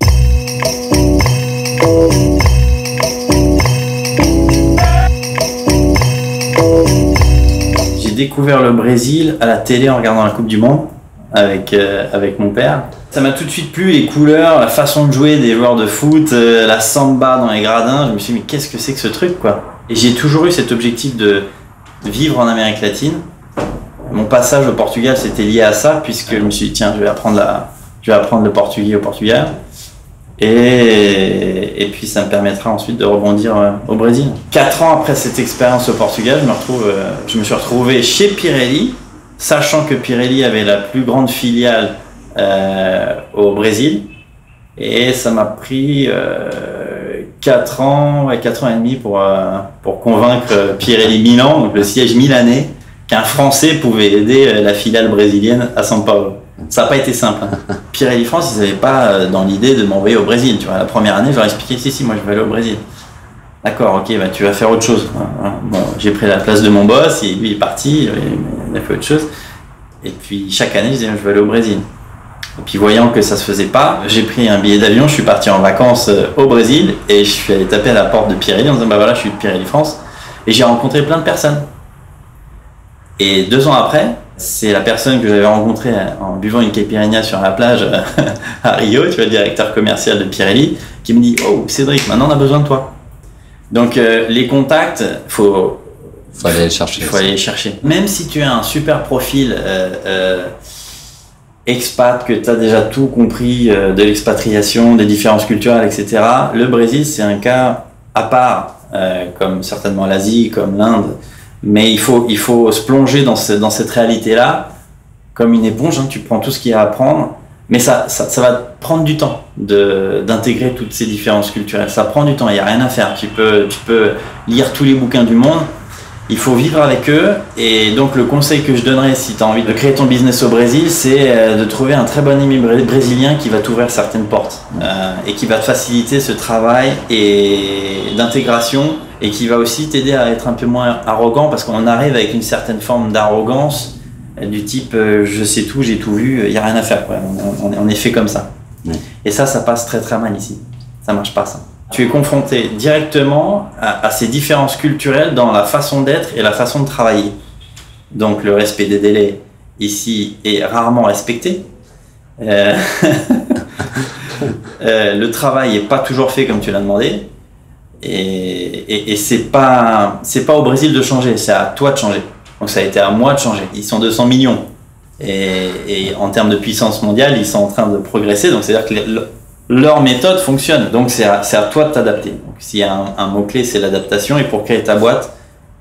J'ai découvert le Brésil à la télé en regardant la Coupe du Monde avec mon père. Ça m'a tout de suite plu, les couleurs, la façon de jouer des joueurs de foot, la samba dans les gradins. Je me suis dit, mais qu'est-ce que c'est que ce truc, quoi? Et j'ai toujours eu cet objectif de vivre en Amérique latine. Mon passage au Portugal, c'était lié à ça, puisque je me suis dit, tiens, je vais apprendre le portugais au Portugal. Et puis ça me permettra ensuite de rebondir au Brésil. 4 ans après cette expérience au Portugal, je me suis retrouvé chez Pirelli, sachant que Pirelli avait la plus grande filiale au Brésil. Et ça m'a pris 4 ans et demi pour convaincre Pirelli Milan, donc le siège milanais, qu'un Français pouvait aider la filiale brésilienne à São Paulo. Ça n'a pas été simple. Pirelli France, ils n'avaient pas dans l'idée de m'envoyer au Brésil. Tu vois, la première année, je leur ai expliqué, si, moi je vais aller au Brésil. D'accord, ok, bah, tu vas faire autre chose. Bon, j'ai pris la place de mon boss, et lui il est parti, il a fait autre chose. Et puis chaque année, je disais, je vais aller au Brésil. Et puis voyant que ça se faisait pas, j'ai pris un billet d'avion, je suis parti en vacances au Brésil, et je suis allé taper à la porte de Pirelli en disant, bah voilà, je suis de Pirelli France. Et j'ai rencontré plein de personnes. Et 2 ans après, c'est la personne que j'avais rencontrée en buvant une caipirinha sur la plage à Rio, tu vois, le directeur commercial de Pirelli, qui me dit « Oh Cédric, maintenant on a besoin de toi ». Donc les contacts, faut aller les chercher. Il faut aller les chercher. Même si tu as un super profil expat, que tu as déjà tout compris de l'expatriation, des différences culturelles, etc., le Brésil c'est un cas à part, comme certainement l'Asie, comme l'Inde. Mais il faut se plonger dans cette réalité-là comme une éponge, hein, tu prends tout ce qu'il y a à apprendre, mais ça va prendre du temps d'intégrer toutes ces différences culturelles. Ça prend du temps, il n'y a rien à faire. Tu peux lire tous les bouquins du monde, il faut vivre avec eux. Et donc le conseil que je donnerais si tu as envie de créer ton business au Brésil, c'est de trouver un très bon ami brésilien qui va t'ouvrir certaines portes et qui va te faciliter ce travail d'intégration, et qui va aussi t'aider à être un peu moins arrogant, parce qu'on arrive avec une certaine forme d'arrogance du type je sais tout, j'ai tout vu, il n'y a rien à faire, quoi. On est fait comme ça. Oui. Et ça passe très très mal ici. Ça marche pas, ça. Tu es confronté directement à ces différences culturelles dans la façon d'être et la façon de travailler. Donc le respect des délais ici est rarement respecté. Le travail n'est pas toujours fait comme tu l'as demandé. Et c'est pas au Brésil de changer, c'est à toi de changer. Donc ça a été à moi de changer. Ils sont 200 millions. Et en termes de puissance mondiale, ils sont en train de progresser. Donc c'est-à-dire que leur méthode fonctionne. Donc c'est à toi de t'adapter. Donc s'il y a un mot-clé, c'est l'adaptation. Et pour créer ta boîte,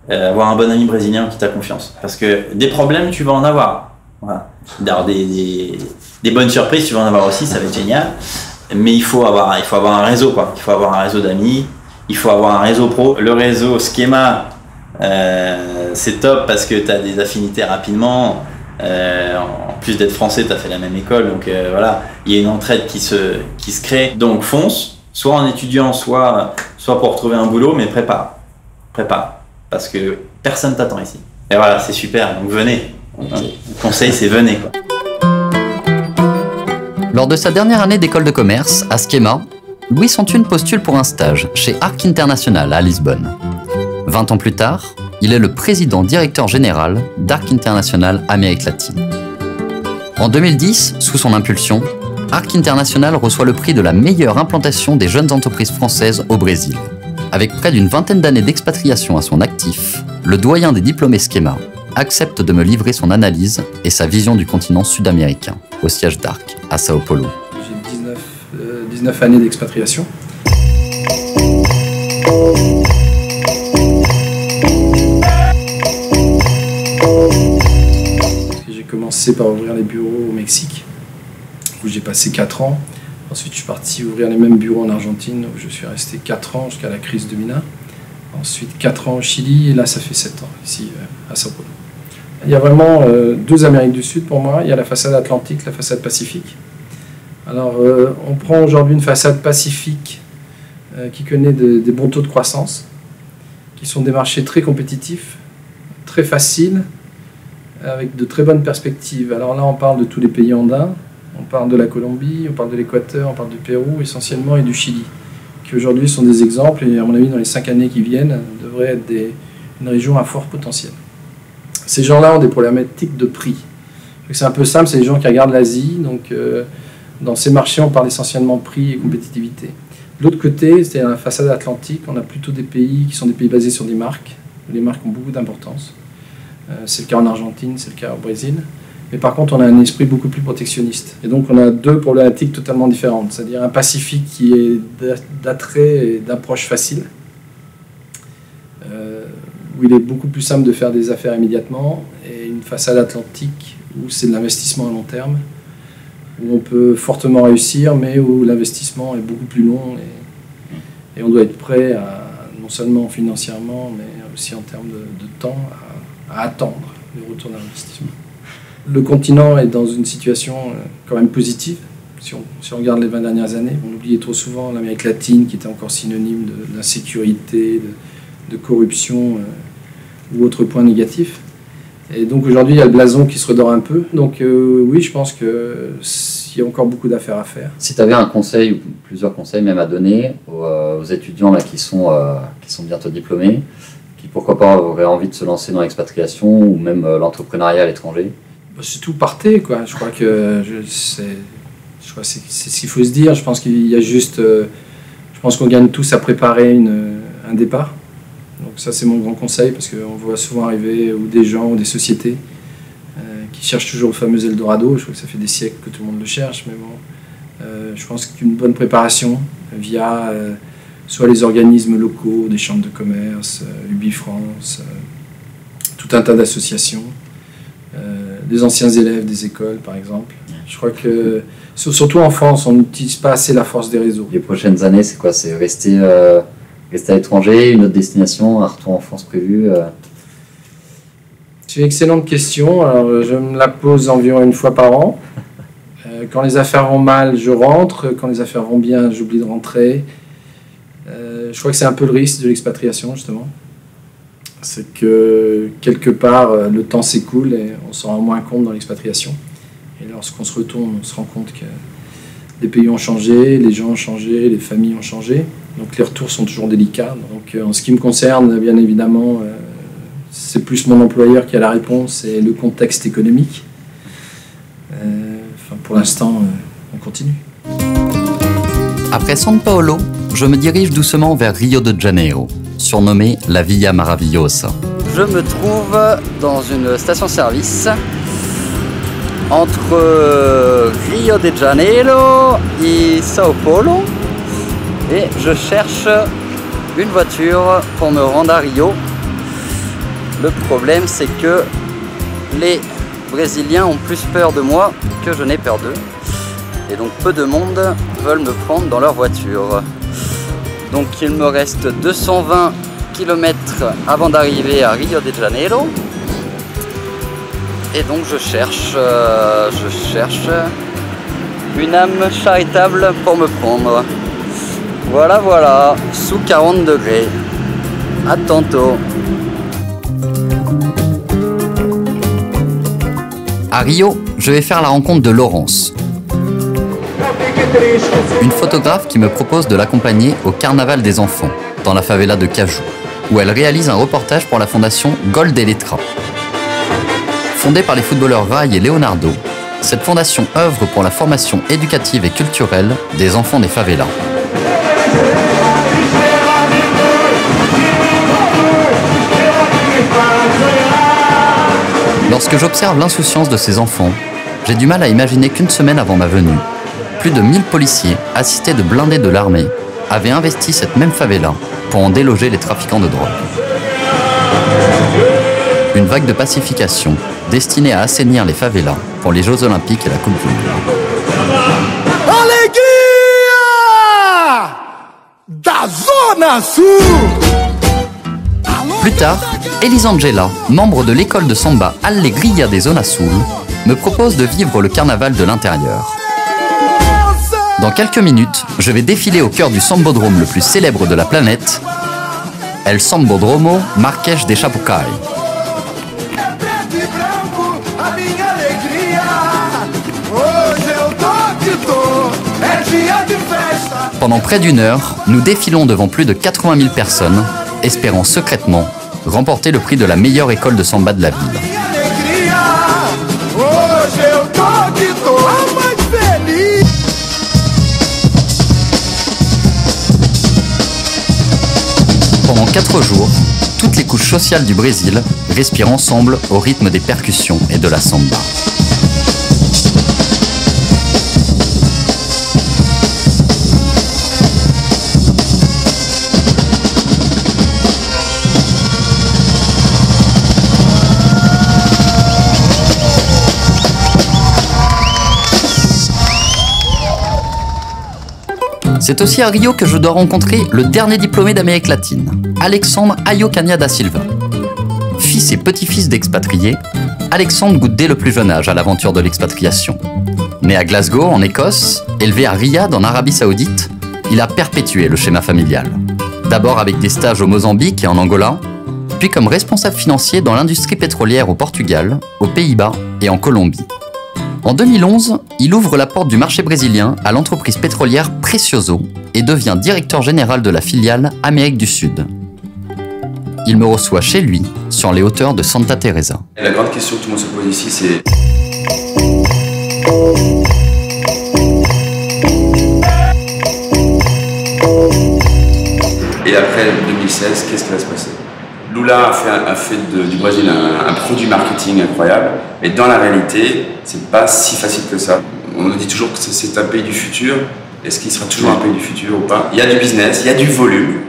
avoir un bon ami brésilien qui t'a confiance. Parce que des problèmes, tu vas en avoir. Voilà. D'ailleurs, des bonnes surprises, tu vas en avoir aussi, ça va être génial. Mais il faut avoir un réseau, quoi. Il faut avoir un réseau d'amis. Il faut avoir un réseau pro. Le réseau Schema, C'est top parce que tu as des affinités rapidement. En plus d'être français, tu as fait la même école, donc voilà, il y a une entraide qui se crée. Donc fonce, soit en étudiant, soit pour trouver un boulot, mais prépare, parce que personne t'attend ici. Et voilà, c'est super, donc venez. Le conseil, c'est venez, quoi. Lors de sa dernière année d'école de commerce, à Schema, Louis Santhune postule pour un stage chez Arc International à Lisbonne. 20 ans plus tard, il est le président-directeur général d'Arc International Amérique latine. En 2010, sous son impulsion, Arc International reçoit le prix de la meilleure implantation des jeunes entreprises françaises au Brésil. Avec près d'une vingtaine d'années d'expatriation à son actif, le doyen des diplômés Schema accepte de me livrer son analyse et sa vision du continent sud-américain, au siège d'Arc, à Sao Paulo. J'ai 19 années d'expatriation. J'ai commencé par ouvrir les bureaux au Mexique, où j'ai passé 4 ans. Ensuite, je suis parti ouvrir les mêmes bureaux en Argentine, où je suis resté 4 ans jusqu'à la crise 2001. Ensuite, 4 ans au Chili, et là, ça fait 7 ans, ici, à Sao Paulo. Il y a vraiment 2 Amériques du Sud pour moi. Il y a la façade atlantique, la façade pacifique. Alors, on prend aujourd'hui une façade pacifique qui connaît des bons taux de croissance, qui sont des marchés très compétitifs, très faciles, avec de très bonnes perspectives. Alors là, on parle de tous les pays andins, on parle de la Colombie, on parle de l'Équateur, on parle du Pérou essentiellement et du Chili, qui aujourd'hui sont des exemples et à mon avis, dans les 5 années qui viennent, devraient être une région à fort potentiel. Ces gens-là ont des problématiques de prix. C'est un peu simple, c'est les gens qui regardent l'Asie, donc dans ces marchés, on parle essentiellement prix et compétitivité. De l'autre côté, c'est la façade atlantique, on a plutôt des pays qui sont des pays basés sur des marques. Les marques ont beaucoup d'importance. C'est le cas en Argentine, c'est le cas au Brésil. Mais par contre, on a un esprit beaucoup plus protectionniste. Et donc, on a 2 problématiques totalement différentes. C'est-à-dire un Pacifique qui est d'attrait et d'approche facile, où il est beaucoup plus simple de faire des affaires immédiatement, et une façade atlantique où c'est de l'investissement à long terme, où on peut fortement réussir, mais où l'investissement est beaucoup plus long et on doit être prêt, non seulement financièrement, mais aussi en termes de temps, à attendre le retour d'investissement. Le continent est dans une situation quand même positive. Si on regarde les 20 dernières années, on oubliait trop souvent l'Amérique latine, qui était encore synonyme d'insécurité, de corruption ou autres points négatifs. Et donc aujourd'hui, il y a le blason qui se redore un peu. Donc oui, je pense qu'il y a encore beaucoup d'affaires à faire. Si tu avais un conseil, ou plusieurs conseils même à donner aux étudiants là, qui sont bientôt diplômés, qui pourquoi pas auraient envie de se lancer dans l'expatriation ou même l'entrepreneuriat à l'étranger? C'est tout, partez, quoi. Je crois que c'est ce qu'il faut se dire. Je pense qu'il y a juste... je pense qu'on gagne tous à préparer un départ. Donc ça, c'est mon grand conseil, parce qu'on voit souvent arriver ou des gens ou des sociétés qui cherchent toujours le fameux Eldorado. Je crois que ça fait des siècles que tout le monde le cherche, mais bon, je pense qu'une bonne préparation via soit les organismes locaux, des chambres de commerce, UbiFrance, tout un tas d'associations, des anciens élèves des écoles, par exemple. Je crois que, surtout en France, on n'utilise pas assez la force des réseaux. Les prochaines années, c'est quoi? C'est rester à l'étranger, une autre destination, un retour en France prévu? C'est une excellente question. Alors, je me la pose environ une fois par an. Quand les affaires vont mal, je rentre. Quand les affaires vont bien, j'oublie de rentrer. Je crois que c'est un peu le risque de l'expatriation, justement. C'est que, quelque part, le temps s'écoule et on s'en rend moins compte dans l'expatriation. Et lorsqu'on se retourne, on se rend compte que les pays ont changé, les gens ont changé, les familles ont changé. Donc les retours sont toujours délicats. Donc en ce qui me concerne, bien évidemment, c'est plus mon employeur qui a la réponse et le contexte économique. Pour l'instant, on continue. Après São Paulo, je me dirige doucement vers Rio de Janeiro, surnommée la Via Maravilhosa. Je me trouve dans une station-service entre Rio de Janeiro et Sao Paulo et je cherche une voiture pour me rendre à Rio. Le problème, c'est que les Brésiliens ont plus peur de moi que je n'ai peur d'eux et donc peu de monde veulent me prendre dans leur voiture. Donc il me reste 220 kilomètres avant d'arriver à Rio de Janeiro. Et donc je cherche une âme charitable pour me prendre. Voilà, voilà, sous 40 degrés. À tantôt. À Rio, je vais faire la rencontre de Laurence, une photographe qui me propose de l'accompagner au Carnaval des enfants, dans la favela de Caju, où elle réalise un reportage pour la fondation Gol de Letra. Fondée par les footballeurs Rai et Leonardo, cette fondation œuvre pour la formation éducative et culturelle des enfants des favelas. Lorsque j'observe l'insouciance de ces enfants, j'ai du mal à imaginer qu'une semaine avant ma venue, plus de 1000 policiers, assistés de blindés de l'armée, avaient investi cette même favela pour en déloger les trafiquants de drogue. Une vague de pacification destinée à assainir les favelas pour les Jeux Olympiques et la Coupe du Monde. Alegria da Zona Sul. Plus tard, Elisangela, membre de l'école de samba Allegria des Zona Sul, me propose de vivre le carnaval de l'intérieur. Dans quelques minutes, je vais défiler au cœur du sambodrome le plus célèbre de la planète, El Sambodromo Marques de Sapucaí. Pendant près d'une heure, nous défilons devant plus de 80 000 personnes, espérant secrètement remporter le prix de la meilleure école de samba de la ville. Pendant 4 jours, toutes les couches sociales du Brésil respirent ensemble au rythme des percussions et de la samba. C'est aussi à Rio que je dois rencontrer le dernier diplômé d'Amérique latine, Alexandre Ayocanha da Silva. Fils et petit-fils d'expatriés, Alexandre goûte dès le plus jeune âge à l'aventure de l'expatriation. Né à Glasgow, en Écosse, élevé à Riyad, en Arabie Saoudite, il a perpétué le schéma familial. D'abord avec des stages au Mozambique et en Angola, puis comme responsable financier dans l'industrie pétrolière au Portugal, aux Pays-Bas et en Colombie. En 2011, il ouvre la porte du marché brésilien à l'entreprise pétrolière Precioso et devient directeur général de la filiale Amérique du Sud. Il me reçoit chez lui, sur les hauteurs de Santa Teresa. La grande question que tout le monde se pose ici, c'est... Et après 2016, qu'est-ce qui va se passer? Lula a fait du Brésil un produit marketing incroyable, mais dans la réalité, c'est pas si facile que ça. On nous dit toujours que c'est un pays du futur. Est-ce qu'il sera toujours un pays du futur ou pas? Il y a du business, il y a du volume,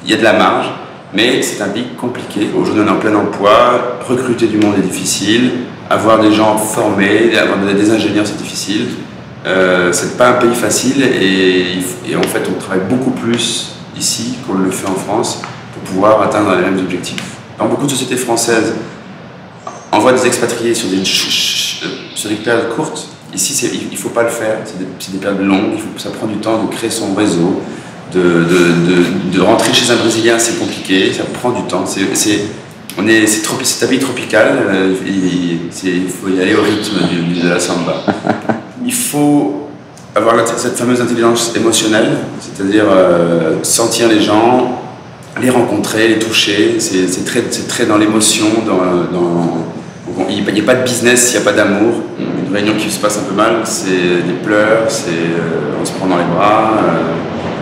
il y a de la marge, mais c'est un pays compliqué. Aujourd'hui, on est en plein emploi, recruter du monde est difficile, avoir des gens formés, avoir des ingénieurs, c'est difficile. C'est pas un pays facile et en fait, on travaille beaucoup plus ici qu'on le fait en France pour pouvoir atteindre les mêmes objectifs. Dans beaucoup de sociétés françaises, envoient des expatriés sur des périodes courtes. Ici, il ne faut pas le faire, c'est des périodes longues, ça prend du temps de créer son réseau, de rentrer chez un Brésilien, c'est compliqué, ça prend du temps. C'est un pays tropical, il faut y aller au rythme de la samba. Il faut avoir cette fameuse intelligence émotionnelle, c'est-à-dire sentir les gens, les rencontrer, les toucher, c'est très dans l'émotion, il n'y a pas de business s'il n'y a pas d'amour. Une réunion qui se passe un peu mal, c'est des pleurs, on se prend dans les bras,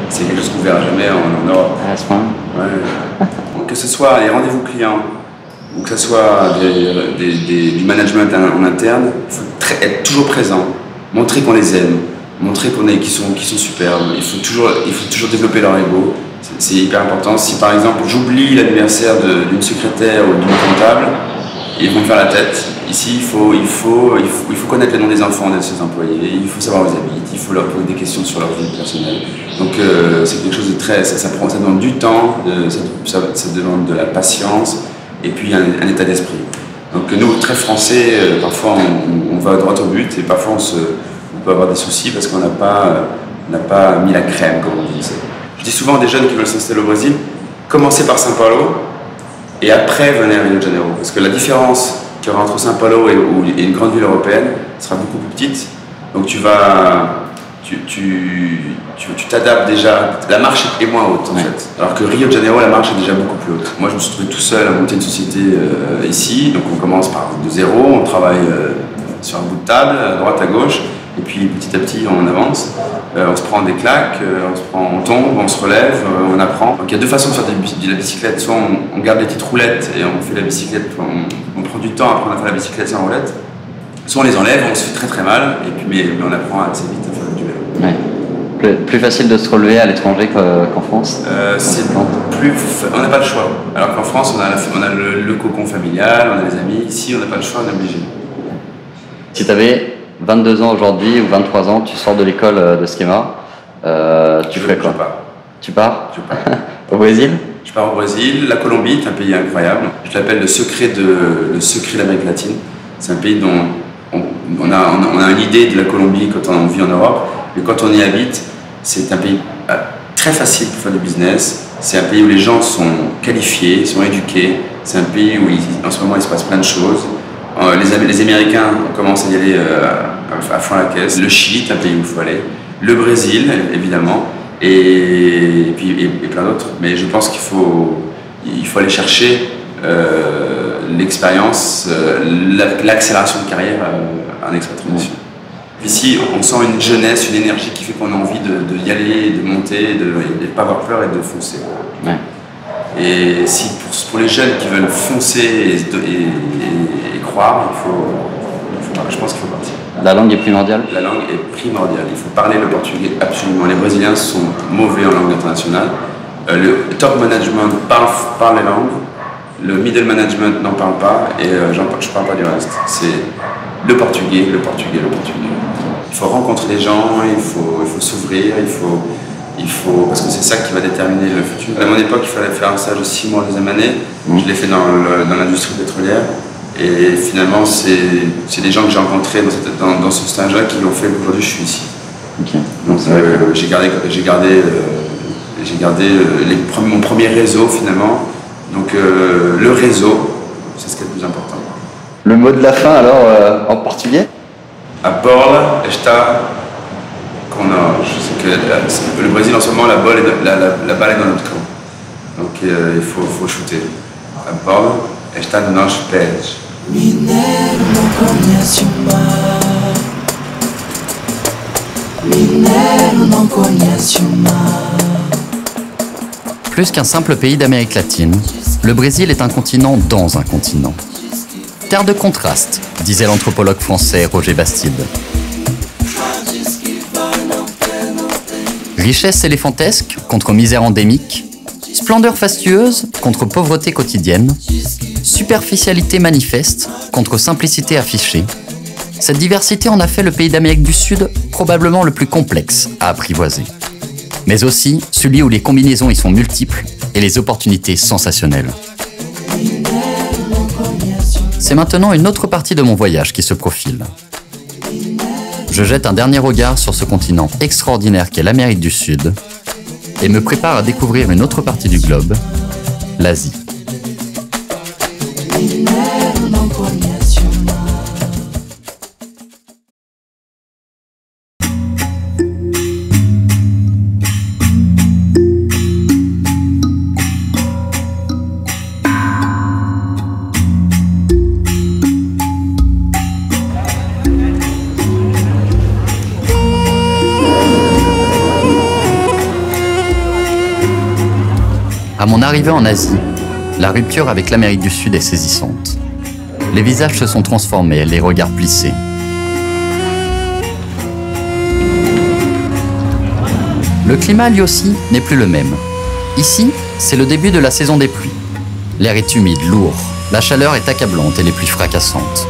c'est quelque chose qu'on ne verra jamais en Europe. À ce point. Ouais. Donc, que ce soit les rendez-vous clients ou que ce soit du management en interne, il faut être toujours présent, montrer qu'on les aime, montrer qu'ils sont superbes. Il faut toujours développer leur ego. C'est hyper important. Si par exemple j'oublie l'anniversaire d'une secrétaire ou d'une comptable, ils vont te faire la tête. Ici, il faut connaître les noms des enfants de ses employés, il faut savoir où ils habitent, il faut leur poser des questions sur leur vie personnelle. Donc c'est quelque chose de très... Ça demande du temps, ça demande de la patience et puis un état d'esprit. Donc nous, très français, parfois on va droit au but et parfois on peut avoir des soucis parce qu'on n'a pas mis la crème, comme on dit. Je dis souvent à des jeunes qui veulent s'installer au Brésil, commencez par São Paulo et après venez à Rio de Janeiro. Parce que la différence qu'il y aura entre São Paulo et une grande ville européenne sera beaucoup plus petite. Donc tu t'adaptes déjà, la marche est moins haute en fait. Alors que Rio de Janeiro, la marche est déjà beaucoup plus haute. Moi je me suis trouvé tout seul à monter une société ici, donc on commence de zéro, on travaille sur un bout de table, à droite, à gauche, et puis petit à petit on avance, on se prend des claques, on tombe, on se relève, on apprend. Donc il y a deux façons de faire de la bicyclette, soit on garde les petites roulettes et on fait la bicyclette, on prend du temps à apprendre à faire la bicyclette sans roulette, soit on les enlève, on se fait très très mal, et puis, mais on apprend assez vite à faire du vélo. Ouais. Plus facile de se relever à l'étranger qu'en France on n'a pas le choix. Alors qu'en France, on a le cocon familial, on a les amis. Ici, on n'a pas le choix, on est obligé. Si tu avais 22 ans aujourd'hui ou 23 ans, tu sors de l'école de Schema, tu ferais quoi? Tu pars? Je pars. Au Brésil? Je pars au Brésil. La Colombie est un pays incroyable. Je l'appelle le secret de l'Amérique latine. C'est un pays dont on a une idée de la Colombie quand on vit en Europe, mais quand on y habite, c'est un pays très facile pour faire du business. C'est un pays où les gens sont qualifiés, sont éduqués. C'est un pays où en ce moment il se passe plein de choses. Les Américains commencent à y aller à fond la caisse. Le Chili est un pays où il faut aller. Le Brésil, évidemment, et plein d'autres. Mais je pense qu'il faut aller chercher l'expérience, l'accélération de carrière en expatriation. Ici, on sent une jeunesse, une énergie qui fait qu'on a envie d'y aller, de monter, de ne pas avoir peur et de foncer. Ouais. Et si pour les jeunes qui veulent foncer et croire, je pense qu'il faut partir. La langue est primordiale? La langue est primordiale. Il faut parler le portugais absolument. Les Brésiliens sont mauvais en langue internationale. Le top management parle les langues. Le middle management n'en parle pas. Et je ne parle pas du reste. C'est le portugais. Il faut rencontrer des gens, il faut s'ouvrir, il faut, parce que c'est ça qui va déterminer le futur. À mon époque, il fallait faire un stage de 6 mois en deuxième année. Je l'ai fait dans l'industrie pétrolière. Et finalement, c'est des gens que j'ai rencontrés dans ce stage-là qui l'ont fait qu'aujourd'hui je suis ici. Okay. Donc j'ai gardé mon premier réseau finalement. Donc le réseau, c'est ce qui est le plus important. Le mot de la fin alors en portugais? A bola está conosco. C'est que le Brésil en ce moment, la balle est dans notre camp. Donc il faut shooter. A bola está nos nossos pés. Mineiro não conhece o mar. Mineiro não conhece o mar. Plus qu'un simple pays d'Amérique latine, le Brésil est un continent dans un continent. Terre de contraste, disait l'anthropologue français Roger Bastide. Richesse éléphantesque contre misère endémique, splendeur fastueuse contre pauvreté quotidienne, superficialité manifeste contre simplicité affichée. Cette diversité en a fait le pays d'Amérique du Sud probablement le plus complexe à apprivoiser. Mais aussi celui où les combinaisons y sont multiples et les opportunités sensationnelles. C'est maintenant une autre partie de mon voyage qui se profile. Je jette un dernier regard sur ce continent extraordinaire qu'est l'Amérique du Sud et me prépare à découvrir une autre partie du globe, l'Asie. À mon arrivée en Asie, la rupture avec l'Amérique du Sud est saisissante. Les visages se sont transformés, les regards plissés. Le climat, lui aussi, n'est plus le même. Ici, c'est le début de la saison des pluies. L'air est humide, lourd. La chaleur est accablante et les pluies fracassantes.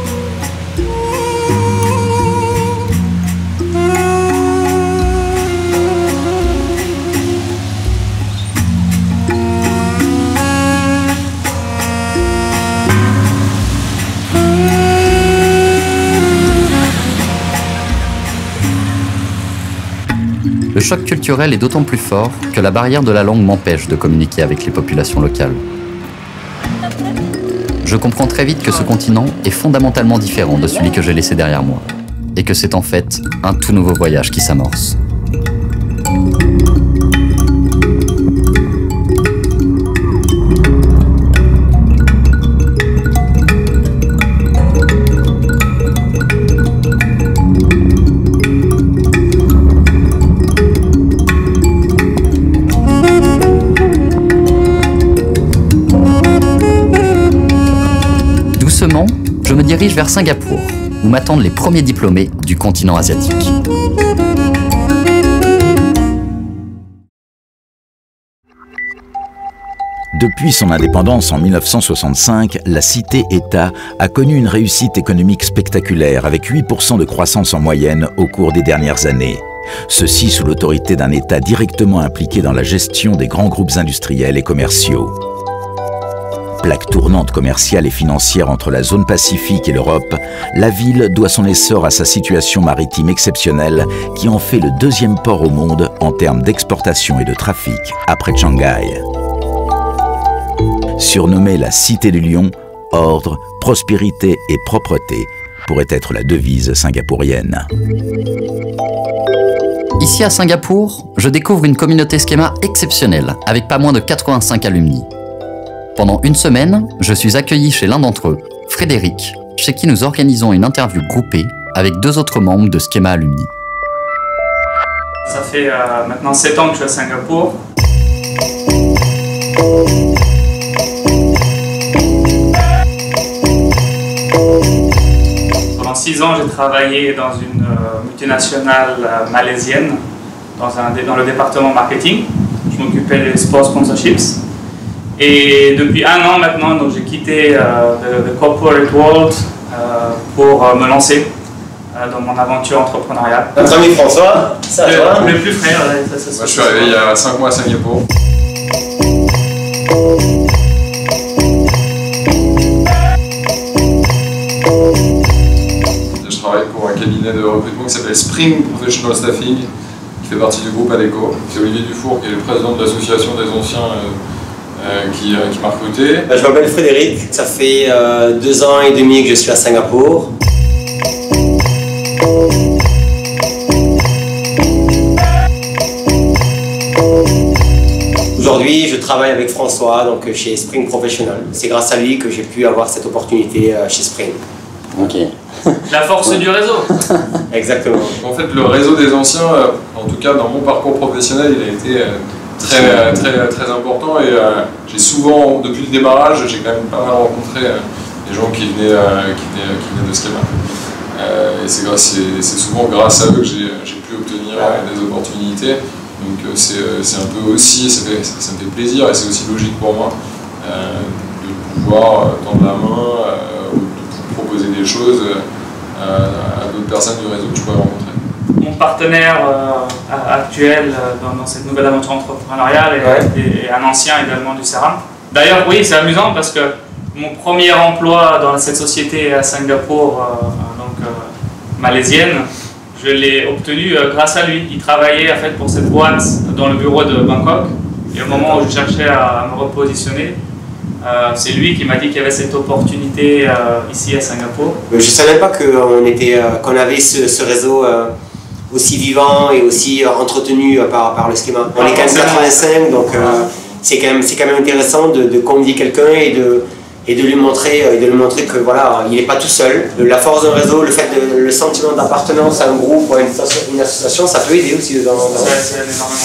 Le choc culturel est d'autant plus fort que la barrière de la langue m'empêche de communiquer avec les populations locales. Je comprends très vite que ce continent est fondamentalement différent de celui que j'ai laissé derrière moi, et que c'est en fait un tout nouveau voyage qui s'amorce. Doucement, je me dirige vers Singapour, où m'attendent les premiers diplômés du continent asiatique. Depuis son indépendance en 1965, la cité-État a connu une réussite économique spectaculaire avec 8% de croissance en moyenne au cours des dernières années. Ceci sous l'autorité d'un État directement impliqué dans la gestion des grands groupes industriels et commerciaux. Plaque tournante commerciale et financière entre la zone Pacifique et l'Europe, la ville doit son essor à sa situation maritime exceptionnelle qui en fait le deuxième port au monde en termes d'exportation et de trafic après Shanghai. Surnommée la Cité du Lion, ordre, prospérité et propreté pourrait être la devise singapourienne. Ici à Singapour, je découvre une communauté Schema exceptionnelle avec pas moins de 85 alumni. Pendant une semaine, je suis accueilli chez l'un d'entre eux, Frédéric, chez qui nous organisons une interview groupée avec 2 autres membres de Schema Alumni. Ça fait maintenant 7 ans que je suis à Singapour. Pendant 6 ans, j'ai travaillé dans une multinationale malaisienne, dans le département marketing. Je m'occupais des sports sponsorships. Et depuis 1 an maintenant, j'ai quitté the corporate world pour me lancer dans mon aventure entrepreneuriale. Notre ami François, ça va? Le plus frère, ça se Moi, je suis arrivé il y a 5 mois à Singapour. Je travaille pour un cabinet de recrutement qui s'appelle Spring Professional Staffing, qui fait partie du groupe Adecco. C'est Olivier Dufour qui est le président de l'association des anciens qui m'a recruté. Je m'appelle Frédéric, ça fait 2 ans et demi que je suis à Singapour. Aujourd'hui, je travaille avec François donc chez Spring Professional. C'est grâce à lui que j'ai pu avoir cette opportunité chez Spring. Ok. La force du réseau. Exactement. En fait, le réseau des anciens, en tout cas dans mon parcours professionnel, il a été très important et j'ai souvent, depuis le démarrage, j'ai quand même pas mal rencontré des gens qui venaient de Schema. Et c'est souvent grâce à eux que j'ai pu obtenir des opportunités. Donc c'est un peu aussi, ça me fait plaisir et c'est aussi logique pour moi de pouvoir tendre la main, de proposer des choses à d'autres personnes du réseau que je pourrais rencontrer. Mon partenaire actuel dans cette nouvelle aventure entrepreneuriale est un ancien également du CERAM. D'ailleurs, oui, c'est amusant parce que mon premier emploi dans cette société à Singapour, malaisienne, je l'ai obtenu grâce à lui. Il travaillait en fait pour cette boîte dans le bureau de Bangkok. Et au moment où je cherchais à me repositionner, c'est lui qui m'a dit qu'il y avait cette opportunité ici à Singapour. Je ne savais pas qu'on avait ce réseau aussi vivant et aussi entretenu par le Schema. On est quand même 85, donc c'est quand même intéressant de convier quelqu'un et de lui montrer que voilà, il n'est pas tout seul. La force d'un réseau, le sentiment d'appartenance à un groupe ou à une association, ça peut aider aussi dans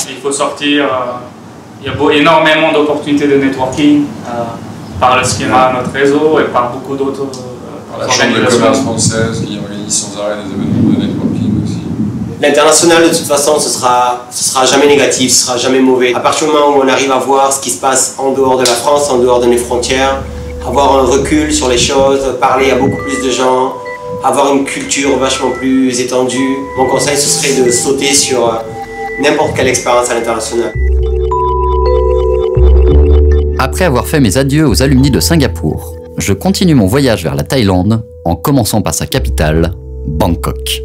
Il faut sortir. Il y a énormément d'opportunités de networking par le Schema, notre réseau, et par beaucoup d'autres par la Chambre de commerce française qui organise sans arrêt des événements de networking aussi. L'international, de toute façon, ce sera jamais négatif, ce sera jamais mauvais. À partir du moment où on arrive à voir ce qui se passe en dehors de la France, en dehors de nos frontières, avoir un recul sur les choses, parler à beaucoup plus de gens, avoir une culture vachement plus étendue. Mon conseil, ce serait de sauter sur n'importe quelle expérience à l'international. Après avoir fait mes adieux aux alumni de Singapour, je continue mon voyage vers la Thaïlande en commençant par sa capitale, Bangkok.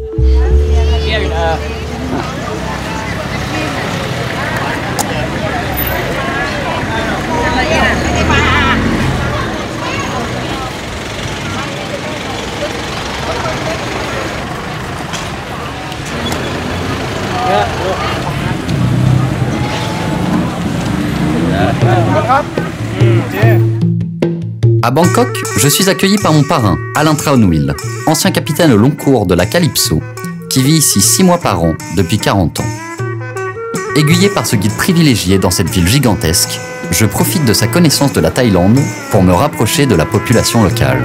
À Bangkok, je suis accueilli par mon parrain, Alain Traunwil, ancien capitaine au long cours de la Calypso, qui vit ici 6 mois par an depuis 40 ans. Aiguillé par ce guide privilégié dans cette ville gigantesque, je profite de sa connaissance de la Thaïlande pour me rapprocher de la population locale.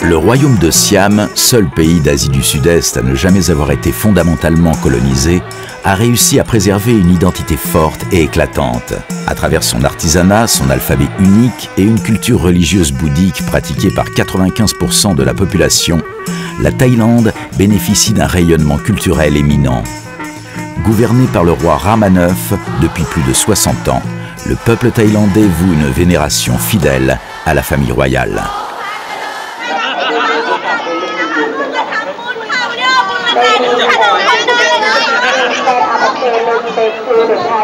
Le royaume de Siam, seul pays d'Asie du Sud-Est à ne jamais avoir été fondamentalement colonisé, a réussi à préserver une identité forte et éclatante, à travers son artisanat, son alphabet unique et une culture religieuse bouddhique pratiquée par 95% de la population. La Thaïlande bénéficie d'un rayonnement culturel éminent. Gouverné par le roi Rama IX depuis plus de 60 ans, le peuple thaïlandais voue une vénération fidèle à la famille royale.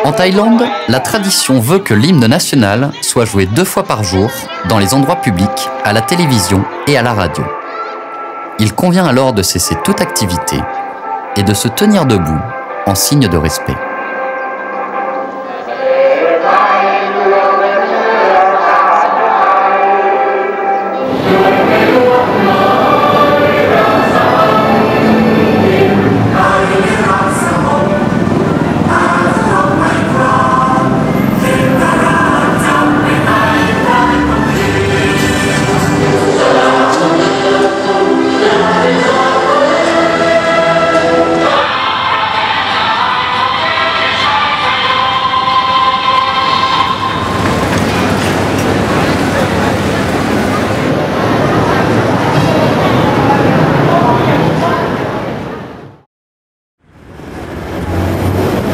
En Thaïlande, la tradition veut que l'hymne national soit joué 2 fois par jour dans les endroits publics, à la télévision et à la radio. Il convient alors de cesser toute activité et de se tenir debout en signe de respect.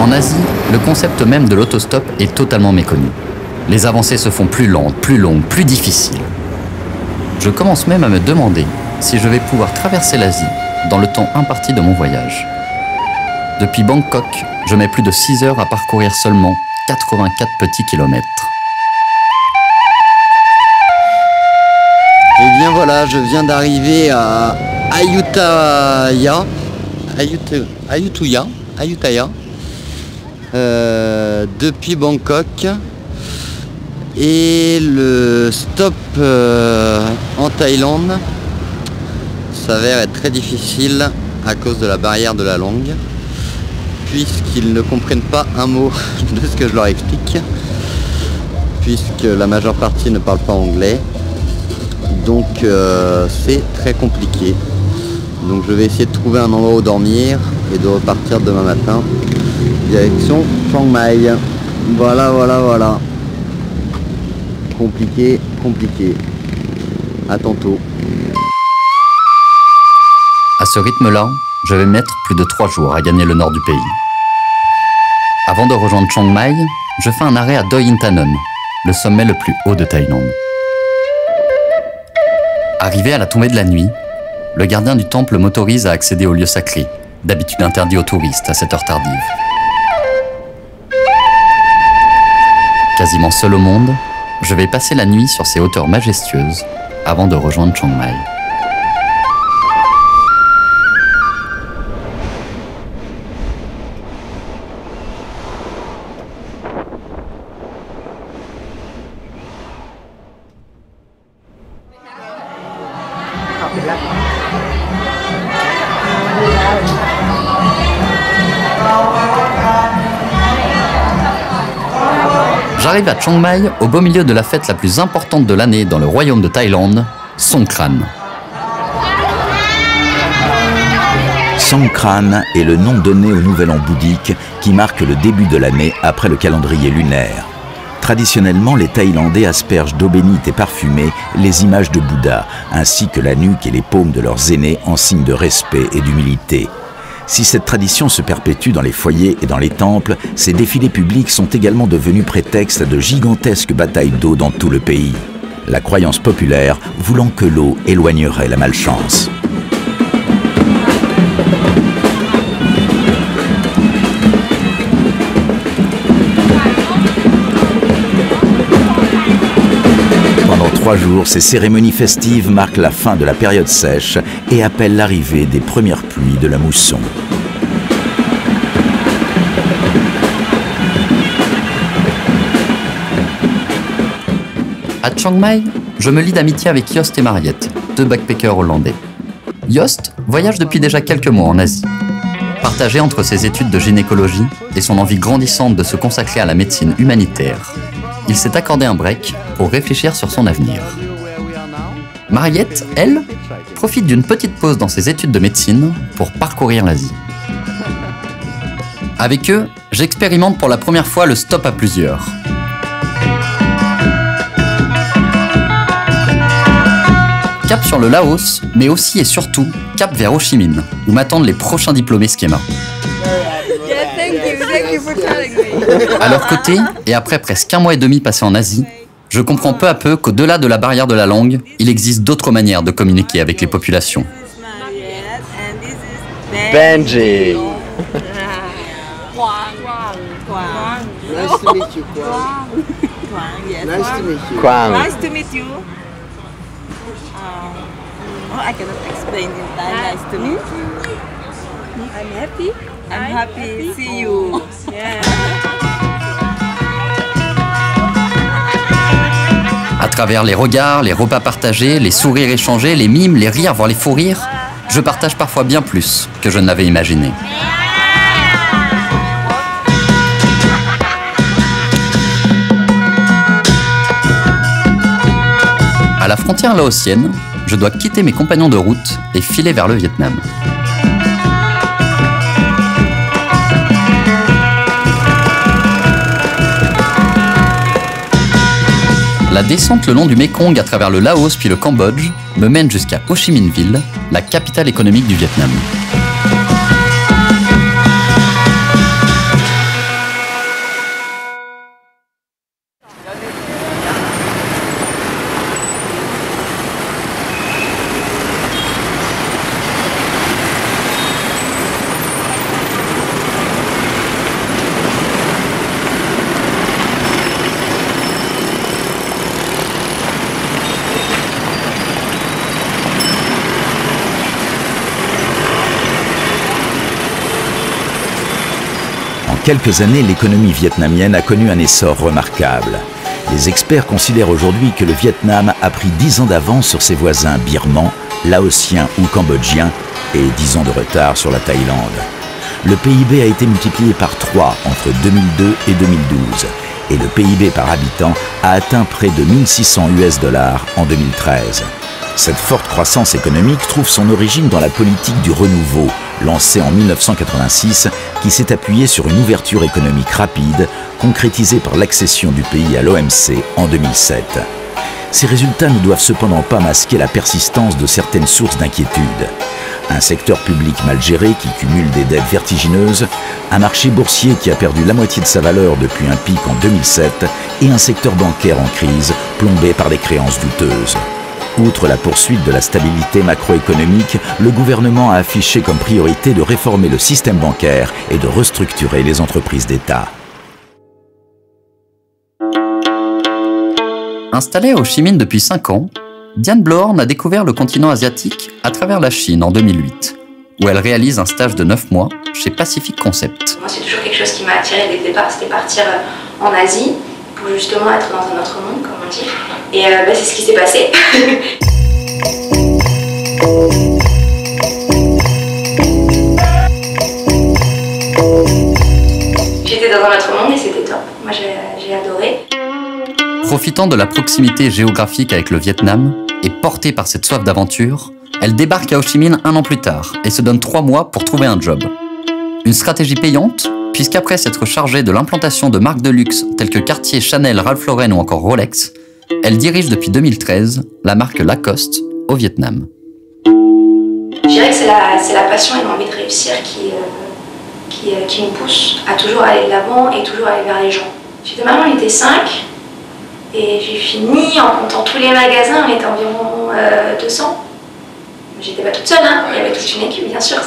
En Asie, le concept même de l'autostop est totalement méconnu. Les avancées se font plus lentes, plus longues, plus difficiles. Je commence même à me demander si je vais pouvoir traverser l'Asie dans le temps imparti de mon voyage. Depuis Bangkok, je mets plus de 6 heures à parcourir seulement 84 petits kilomètres. Et bien voilà, je viens d'arriver à Ayutthaya, depuis Bangkok, et le stop en Thaïlande s'avère être très difficile à cause de la barrière de la langue, puisqu'ils ne comprennent pas un mot de ce que je leur explique, puisque la majeure partie ne parle pas anglais, donc c'est très compliqué. Donc je vais essayer de trouver un endroit où dormir et de repartir demain matin direction Chiang Mai. Voilà. Compliqué. À tantôt. À ce rythme-là, je vais mettre plus de 3 jours à gagner le nord du pays. Avant de rejoindre Chiang Mai, je fais un arrêt à Doi Inthanon, le sommet le plus haut de Thaïlande. Arrivé à la tombée de la nuit, le gardien du temple m'autorise à accéder au lieu sacré, d'habitude interdit aux touristes à cette heure tardive. Quasiment seul au monde, je vais passer la nuit sur ces hauteurs majestueuses avant de rejoindre Chiang Mai. J'arrive à Chiang Mai au beau milieu de la fête la plus importante de l'année dans le royaume de Thaïlande, Songkran. Songkran est le nom donné au nouvel an bouddhique qui marque le début de l'année après le calendrier lunaire. Traditionnellement, les Thaïlandais aspergent d'eau bénite et parfumée les images de Bouddha, ainsi que la nuque et les paumes de leurs aînés en signe de respect et d'humilité. Si cette tradition se perpétue dans les foyers et dans les temples, ces défilés publics sont également devenus prétexte de gigantesques batailles d'eau dans tout le pays. La croyance populaire voulant que l'eau éloignerait la malchance. Pendant 3 jours, ces cérémonies festives marquent la fin de la période sèche et appellent l'arrivée des premières pluies de la mousson. À Chiang Mai, je me lie d'amitié avec Joost et Mariette, 2 backpackers hollandais. Joost voyage depuis déjà quelques mois en Asie. Partagé entre ses études de gynécologie et son envie grandissante de se consacrer à la médecine humanitaire, il s'est accordé un break pour réfléchir sur son avenir. Mariette, elle, profite d'une petite pause dans ses études de médecine pour parcourir l'Asie. Avec eux, j'expérimente pour la première fois le stop à plusieurs. Cap sur le Laos, mais aussi et surtout cap vers Ho Chi Minh, où m'attendent les prochains diplômés Schema. À leur côté, et après presque 1 mois et demi passé en Asie, je comprends peu à peu qu'au-delà de la barrière de la langue, il existe d'autres manières de communiquer avec les populations. Benji. Nice to meet you, Kwang. Nice to meet you. Kwang. Nice to meet you. Oh, I cannot explain in Thai. Nice to meet you. I'm happy. I'm happy to see you. Yeah. À travers les regards, les repas partagés, les sourires échangés, les mimes, les rires, voire les fous rires, je partage parfois bien plus que je ne l'avais imaginé. À la frontière laotienne, je dois quitter mes compagnons de route et filer vers le Vietnam. La descente le long du Mekong à travers le Laos puis le Cambodge me mène jusqu'à Ho Chi Minh Ville, la capitale économique du Vietnam. En quelques années, l'économie vietnamienne a connu un essor remarquable. Les experts considèrent aujourd'hui que le Vietnam a pris 10 ans d'avance sur ses voisins birmans, laotiens ou cambodgiens et 10 ans de retard sur la Thaïlande. Le PIB a été multiplié par 3 entre 2002 et 2012 et le PIB par habitant a atteint près de 1600 $, en 2013. Cette forte croissance économique trouve son origine dans la politique du renouveau, lancée en 1986, qui s'est appuyée sur une ouverture économique rapide, concrétisée par l'accession du pays à l'OMC en 2007. Ces résultats ne doivent cependant pas masquer la persistance de certaines sources d'inquiétude. Un secteur public mal géré qui cumule des dettes vertigineuses, un marché boursier qui a perdu la moitié de sa valeur depuis un pic en 2007 et un secteur bancaire en crise plombé par des créances douteuses. Outre la poursuite de la stabilité macroéconomique, le gouvernement a affiché comme priorité de réformer le système bancaire et de restructurer les entreprises d'État. Installée à Ho Chi Minh depuis 5 ans, Diane Blorn a découvert le continent asiatique à travers la Chine en 2008, où elle réalise un stage de 9 mois chez Pacific Concept. Moi, c'est toujours quelque chose qui m'a attirée dès le départ, c'était partir en Asie pour justement être dans un autre monde, comme on dit. Et c'est ce qui s'est passé. J'étais dans un autre monde et c'était top. Moi, j'ai adoré. Profitant de la proximité géographique avec le Vietnam, Et portée par cette soif d'aventure, elle débarque à Ho Chi Minh 1 an plus tard et se donne 3 mois pour trouver un job. Une stratégie payante, puisqu'après s'être chargée de l'implantation de marques de luxe telles que Cartier, Chanel, Ralph Lauren ou encore Rolex, elle dirige depuis 2013 la marque Lacoste au Vietnam. Je dirais que c'est la passion et l'envie de réussir qui me pousse à toujours aller de l'avant et toujours aller vers les gens. J'étais maman, on était 5 et j'ai fini en comptant tous les magasins, on était environ 200. J'étais pas toute seule, hein. Il y avait toute une équipe, bien sûr,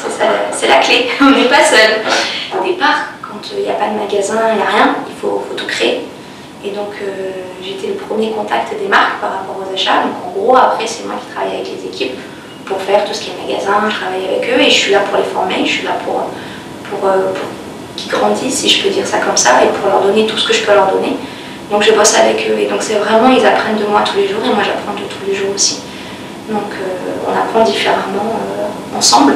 c'est la clé, on n'est pas seul. Au départ, quand il n'y a pas de magasin, il n'y a rien, il faut tout créer. Et donc j'étais le premier contact des marques par rapport aux achats. Donc en gros, après, c'est moi qui travaille avec les équipes pour faire tout ce qui est magasin, je travaille avec eux et je suis là pour les former, je suis là pour qu'ils grandissent, si je peux dire ça comme ça, et pour leur donner tout ce que je peux leur donner. Donc je bosse avec eux et donc c'est vraiment, ils apprennent de moi tous les jours et moi j'apprends de tous les jours aussi. Donc on apprend différemment ensemble.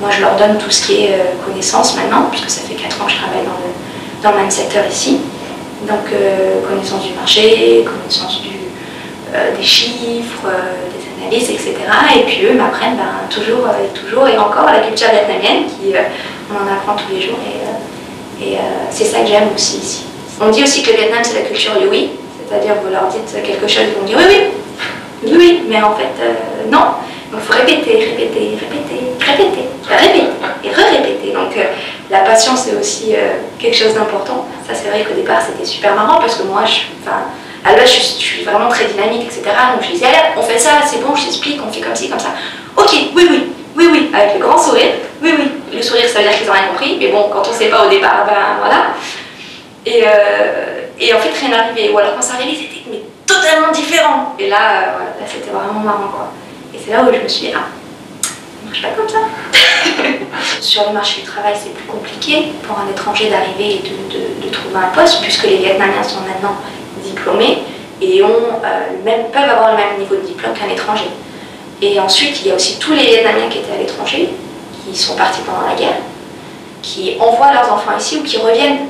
Moi je leur donne tout ce qui est connaissance maintenant, puisque ça fait 4 ans que je travaille dans le même secteur ici. Donc connaissance du marché, connaissance des chiffres, des analyses, etc. Et puis eux m'apprennent toujours et encore la culture vietnamienne, on en apprend tous les jours et c'est ça que j'aime aussi ici. On dit aussi que le Vietnam c'est la culture du oui, c'est-à-dire vous leur dites quelque chose, ils vont dire oui, mais en fait non. Donc il faut répéter et re-répéter. Donc la passion c'est aussi quelque chose d'important. Ça c'est vrai qu'au départ c'était super marrant parce que moi à la base je suis vraiment très dynamique, etc. Donc je disais allez, on fait ça, c'est bon, je t'explique, on fait comme ci, comme ça. Ok, oui, avec le grand sourire. Oui, le sourire ça veut dire qu'ils n'ont rien compris, mais bon, quand on ne sait pas au départ, voilà. Et en fait rien n'arrivait, ou alors quand ça arrivait c'était totalement différent. Et là, là c'était vraiment marrant quoi. Et c'est là où je me suis dit, ça marche pas comme ça. Sur le marché du travail, c'est plus compliqué pour un étranger d'arriver et de trouver un poste, puisque les Vietnamiens sont maintenant diplômés et peuvent avoir le même niveau de diplôme qu'un étranger. Et ensuite, il y a aussi tous les Vietnamiens qui étaient à l'étranger, qui sont partis pendant la guerre, qui envoient leurs enfants ici ou qui reviennent.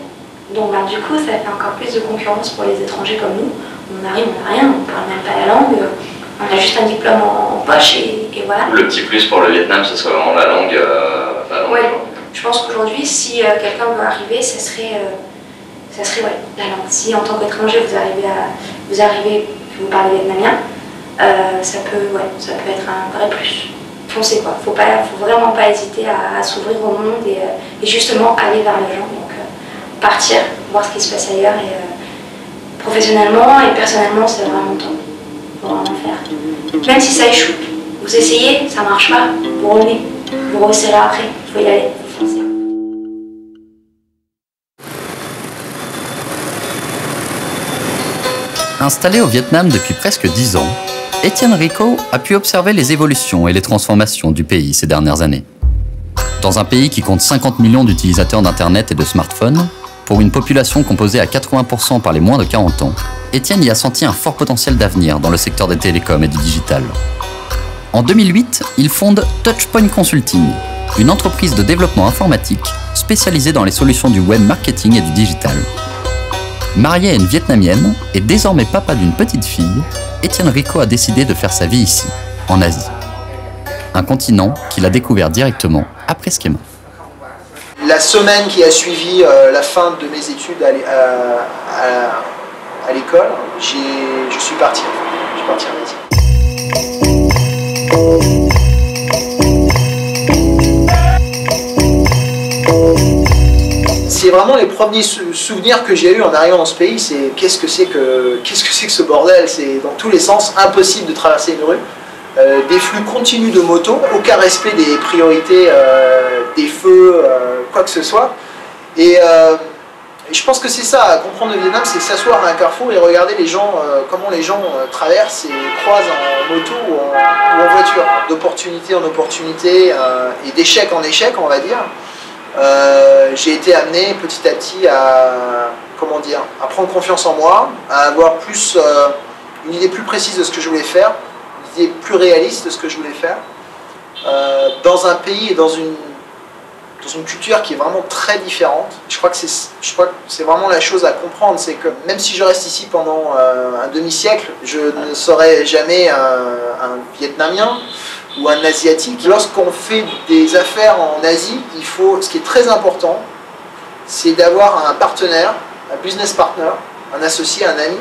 Donc du coup, ça fait encore plus de concurrence pour les étrangers comme nous. On arrive, on n'a rien, on ne parle même pas la langue. On a juste un diplôme en poche et voilà. Le petit plus pour le Vietnam, ce serait vraiment la langue. Oui, je pense qu'aujourd'hui, si quelqu'un veut arriver, ça serait la langue. Si en tant qu'étranger, vous arrivez, vous parlez vietnamien, ça peut être un vrai plus. Foncez quoi, faut vraiment pas hésiter à s'ouvrir au monde et justement aller vers les gens. Donc partir, voir ce qui se passe ailleurs et professionnellement et personnellement, c'est vraiment top. Faut vraiment faire. Même si ça échoue, vous essayez, ça marche pas, vous revenez, vous resserrez après, il faut y aller, faut foncer. Installé au Vietnam depuis presque 10 ans, Étienne Rico a pu observer les évolutions et les transformations du pays ces dernières années. Dans un pays qui compte 50 millions d'utilisateurs d'Internet et de smartphones, pour une population composée à 80% par les moins de 40 ans, Étienne y a senti un fort potentiel d'avenir dans le secteur des télécoms et du digital. En 2008, il fonde Touchpoint Consulting, une entreprise de développement informatique spécialisée dans les solutions du web marketing et du digital. Marié à une Vietnamienne et désormais papa d'une petite fille, Étienne Rico a décidé de faire sa vie ici, en Asie. Un continent qu'il a découvert directement après Schema. La semaine qui a suivi la fin de mes études à l'école, je suis parti. Je suis parti en Asie. C'est vraiment les premiers souvenirs que j'ai eu en arrivant dans ce pays, c'est qu'est-ce que c'est que ce bordel, c'est dans tous les sens impossible de traverser une rue. Des flux continus de motos, aucun respect des priorités, des feux, quoi que ce soit. Et je pense que c'est ça, à comprendre le Vietnam, c'est s'asseoir à un carrefour et regarder les gens, comment les gens traversent et croisent en moto ou en voiture, d'opportunité en opportunité et d'échec en échec, on va dire. J'ai été amené petit à petit à prendre confiance en moi, à avoir une idée plus précise de ce que je voulais faire, plus réaliste de ce que je voulais faire, dans un pays et dans une dans une culture qui est vraiment très différente. Je crois que c'est vraiment la chose à comprendre, c'est que même si je reste ici pendant un demi-siècle, je ne serai jamais un Vietnamien ou un Asiatique. Lorsqu'on fait des affaires en Asie, ce qui est très important, c'est d'avoir un partenaire, un business partner, un associé, un ami,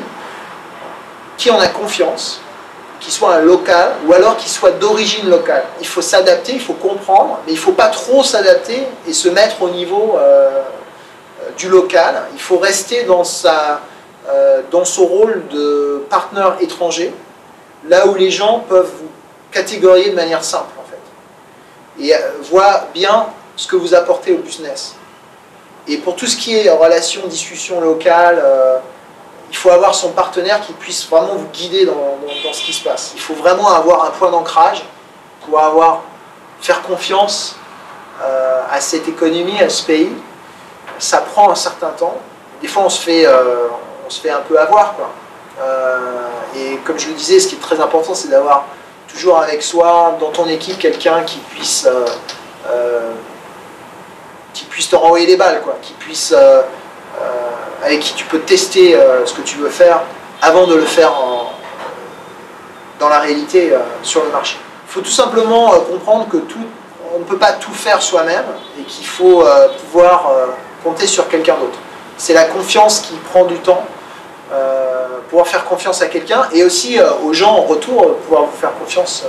qui en a confiance, qui soit un local ou alors qui soit d'origine locale. Il faut s'adapter, il faut comprendre, mais il ne faut pas trop s'adapter et se mettre au niveau du local. Il faut rester dans son rôle de partenaire étranger, là où les gens peuvent vous catégorier de manière simple en fait, et voient bien ce que vous apportez au business. Et pour tout ce qui est relation, discussion locale, il faut avoir son partenaire qui puisse vraiment vous guider dans ce qui se passe. Il faut vraiment avoir un point d'ancrage pour faire confiance à cette économie, à ce pays. Ça prend un certain temps. Des fois, on se fait un peu avoir, quoi. Et comme je le disais, ce qui est très important, c'est d'avoir toujours avec soi, dans ton équipe, quelqu'un qui puisse te renvoyer des balles, quoi. Avec qui tu peux tester ce que tu veux faire avant de le faire dans la réalité sur le marché. Il faut tout simplement comprendre que on ne peut pas tout faire soi-même et qu'il faut pouvoir compter sur quelqu'un d'autre. C'est la confiance qui prend du temps, pouvoir faire confiance à quelqu'un et aussi aux gens en retour, pouvoir vous faire confiance.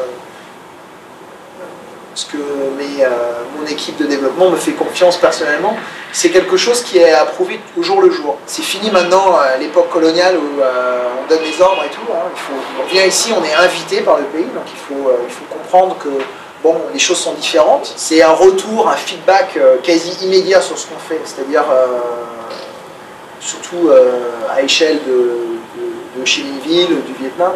Parce que mon équipe de développement me fait confiance personnellement. C'est quelque chose qui est approuvé au jour le jour. C'est fini maintenant l'époque coloniale où on donne des ordres et tout. Hein. On vient ici, on est invité par le pays, donc il faut comprendre que bon, les choses sont différentes. C'est un retour, un feedback quasi immédiat sur ce qu'on fait, c'est-à-dire surtout à échelle de chez Linville, du Vietnam.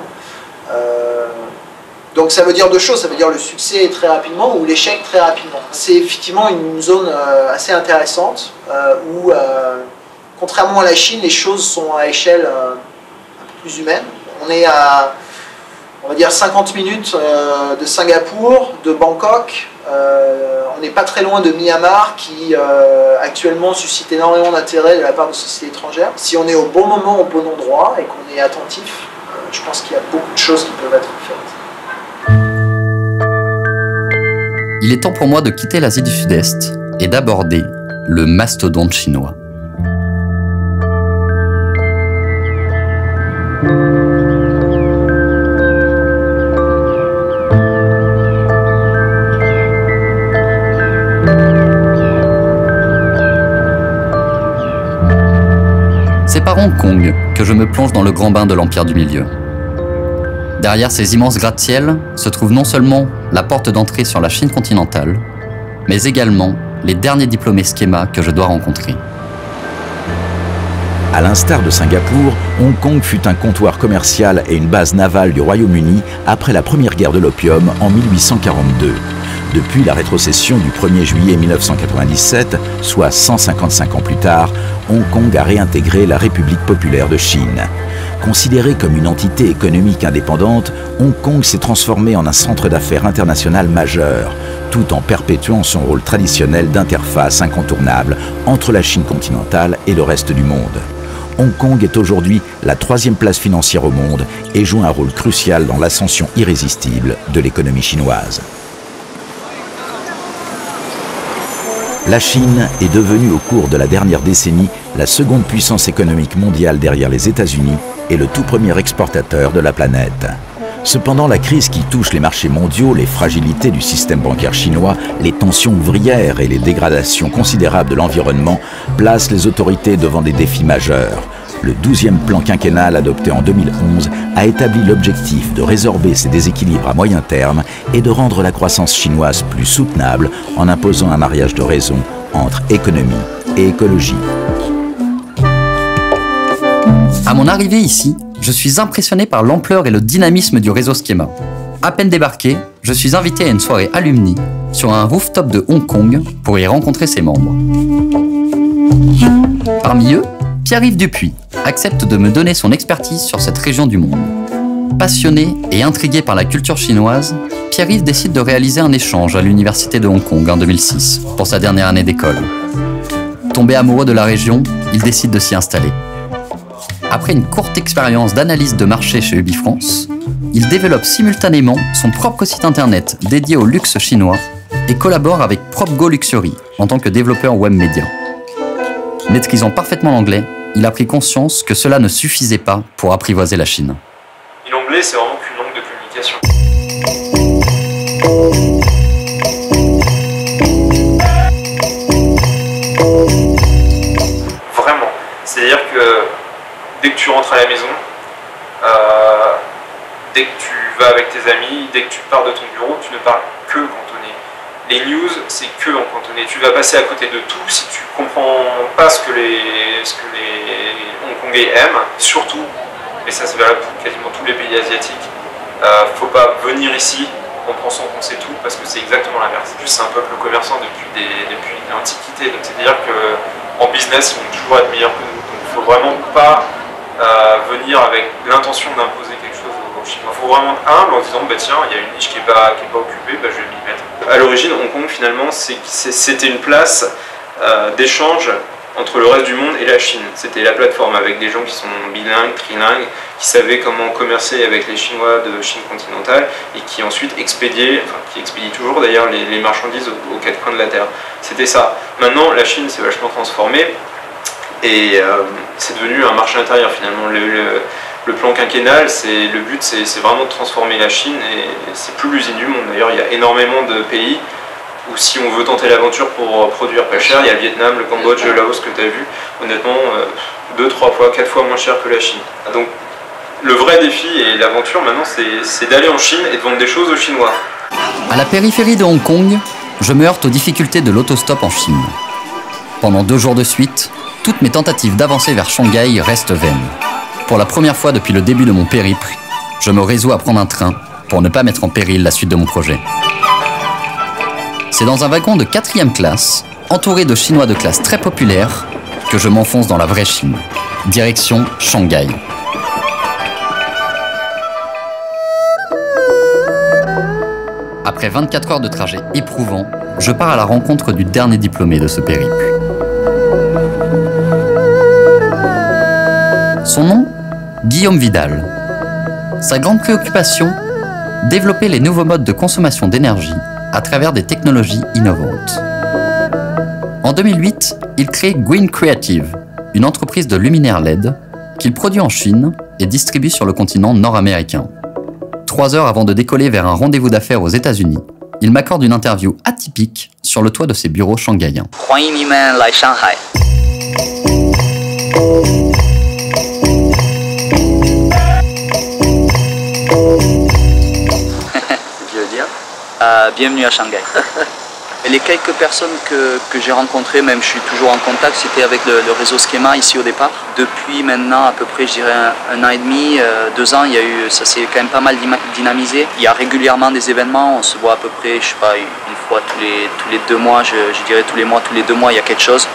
Donc ça veut dire deux choses, ça veut dire le succès très rapidement ou l'échec très rapidement. C'est effectivement une zone assez intéressante où, contrairement à la Chine, les choses sont à échelle un peu plus humaine. On est à, on va dire, 50 minutes de Singapour, de Bangkok. On n'est pas très loin de Myanmar qui actuellement suscite énormément d'intérêt de la part de sociétés étrangères. Si on est au bon moment, au bon endroit et qu'on est attentif, je pense qu'il y a beaucoup de choses qui peuvent être faites. Il est temps pour moi de quitter l'Asie du Sud-Est et d'aborder le mastodonte chinois. C'est par Hong Kong que je me plonge dans le grand bain de l'Empire du Milieu. Derrière ces immenses gratte-ciel se trouve non seulement la porte d'entrée sur la Chine continentale, mais également les derniers diplômés Schema que je dois rencontrer. À l'instar de Singapour, Hong Kong fut un comptoir commercial et une base navale du Royaume-Uni après la première guerre de l'opium en 1842. Depuis la rétrocession du 1er juillet 1997, soit 155 ans plus tard, Hong Kong a réintégré la République populaire de Chine. Considéré comme une entité économique indépendante, Hong Kong s'est transformé en un centre d'affaires international majeur, tout en perpétuant son rôle traditionnel d'interface incontournable entre la Chine continentale et le reste du monde. Hong Kong est aujourd'hui la 3e place financière au monde et joue un rôle crucial dans l'ascension irrésistible de l'économie chinoise. La Chine est devenue au cours de la dernière décennie la seconde puissance économique mondiale derrière les États-Unis et le tout premier exportateur de la planète. Cependant, la crise qui touche les marchés mondiaux, les fragilités du système bancaire chinois, les tensions ouvrières et les dégradations considérables de l'environnement placent les autorités devant des défis majeurs. Le 12e plan quinquennal adopté en 2011 a établi l'objectif de résorber ces déséquilibres à moyen terme et de rendre la croissance chinoise plus soutenable en imposant un mariage de raison entre économie et écologie. À mon arrivée ici, je suis impressionné par l'ampleur et le dynamisme du réseau Schema. À peine débarqué, je suis invité à une soirée alumni sur un rooftop de Hong Kong pour y rencontrer ses membres. Parmi eux, Pierre-Yves Dupuis accepte de me donner son expertise sur cette région du monde. Passionné et intrigué par la culture chinoise, Pierre-Yves décide de réaliser un échange à l'université de Hong Kong en 2006 pour sa dernière année d'école. Tombé amoureux de la région, il décide de s'y installer. Après une courte expérience d'analyse de marché chez Ubifrance, il développe simultanément son propre site internet dédié au luxe chinois et collabore avec PropGo Luxury en tant que développeur web média. Maîtrisant parfaitement l'anglais, il a pris conscience que cela ne suffisait pas pour apprivoiser la Chine. Et l'anglais, c'est vraiment qu'une langue de communication. Vraiment. C'est-à-dire que dès que tu rentres à la maison, dès que tu vas avec tes amis, dès que tu pars de ton bureau, tu ne parles que cantonais. Les news, c'est que en cantonais. Tu vas passer à côté de tout si tu comprends pas ce que les Hongkongais aiment. Surtout, et ça c'est valable pour quasiment tous les pays asiatiques, faut pas venir ici en pensant qu'on sait tout, parce que c'est exactement l'inverse. C'est un peuple commerçant depuis l'Antiquité, donc c'est-à-dire qu'en business, ils vont toujours être meilleurs que nous. Donc il ne faut vraiment pas venir avec l'intention d'imposer quelque chose aux Chinois. Il faut vraiment être humble en disant, bah tiens, il y a une niche qui est pas occupée, bah, je vais m'y mettre. À l'origine, Hong Kong, finalement, c'était une place d'échange entre le reste du monde et la Chine. C'était la plateforme avec des gens qui sont bilingues, trilingues, qui savaient comment commercer avec les Chinois de Chine continentale et qui ensuite expédiaient, enfin qui expédient toujours d'ailleurs les marchandises aux quatre coins de la Terre. C'était ça. Maintenant, la Chine s'est vachement transformée et c'est devenu un marché intérieur finalement. Le plan quinquennal, le but c'est vraiment de transformer la Chine et c'est plus l'usine du monde. D'ailleurs, il y a énormément de pays où si on veut tenter l'aventure pour produire pas cher, il y a le Vietnam, le Cambodge, le Laos que tu as vu, honnêtement 2, 3 fois, 4 fois moins cher que la Chine. Donc le vrai défi et l'aventure maintenant, c'est d'aller en Chine et de vendre des choses aux Chinois. À la périphérie de Hong Kong, je me heurte aux difficultés de l'autostop en Chine. Pendant 2 jours de suite, toutes mes tentatives d'avancer vers Shanghai restent vaines. Pour la première fois depuis le début de mon périple, je me résous à prendre un train pour ne pas mettre en péril la suite de mon projet. C'est dans un wagon de 4e classe, entouré de Chinois de classe très populaire, que je m'enfonce dans la vraie Chine. Direction Shanghai. Après 24 heures de trajet éprouvant, je pars à la rencontre du dernier diplômé de ce périple. Son nom ? Guillaume Vidal. Sa grande préoccupation ? Développer les nouveaux modes de consommation d'énergie à travers des technologies innovantes. En 2008, il crée Green Creative, une entreprise de luminaires LED qu'il produit en Chine et distribue sur le continent nord-américain. 3 heures avant de décoller vers un rendez-vous d'affaires aux États-Unis, il m'accorde une interview atypique sur le toit de ses bureaux shanghaïens. Bienvenue à Shanghai. Et les quelques personnes que j'ai rencontrées, même je suis toujours en contact, c'était avec le réseau Schema ici au départ. Depuis maintenant à peu près, je dirais un an et demi, 2 ans, ça s'est quand même pas mal dynamisé. Il y a régulièrement des événements, on se voit à peu près, je sais pas, une fois tous les 2 mois, je dirais tous les mois, tous les 2 mois il y a quelque chose.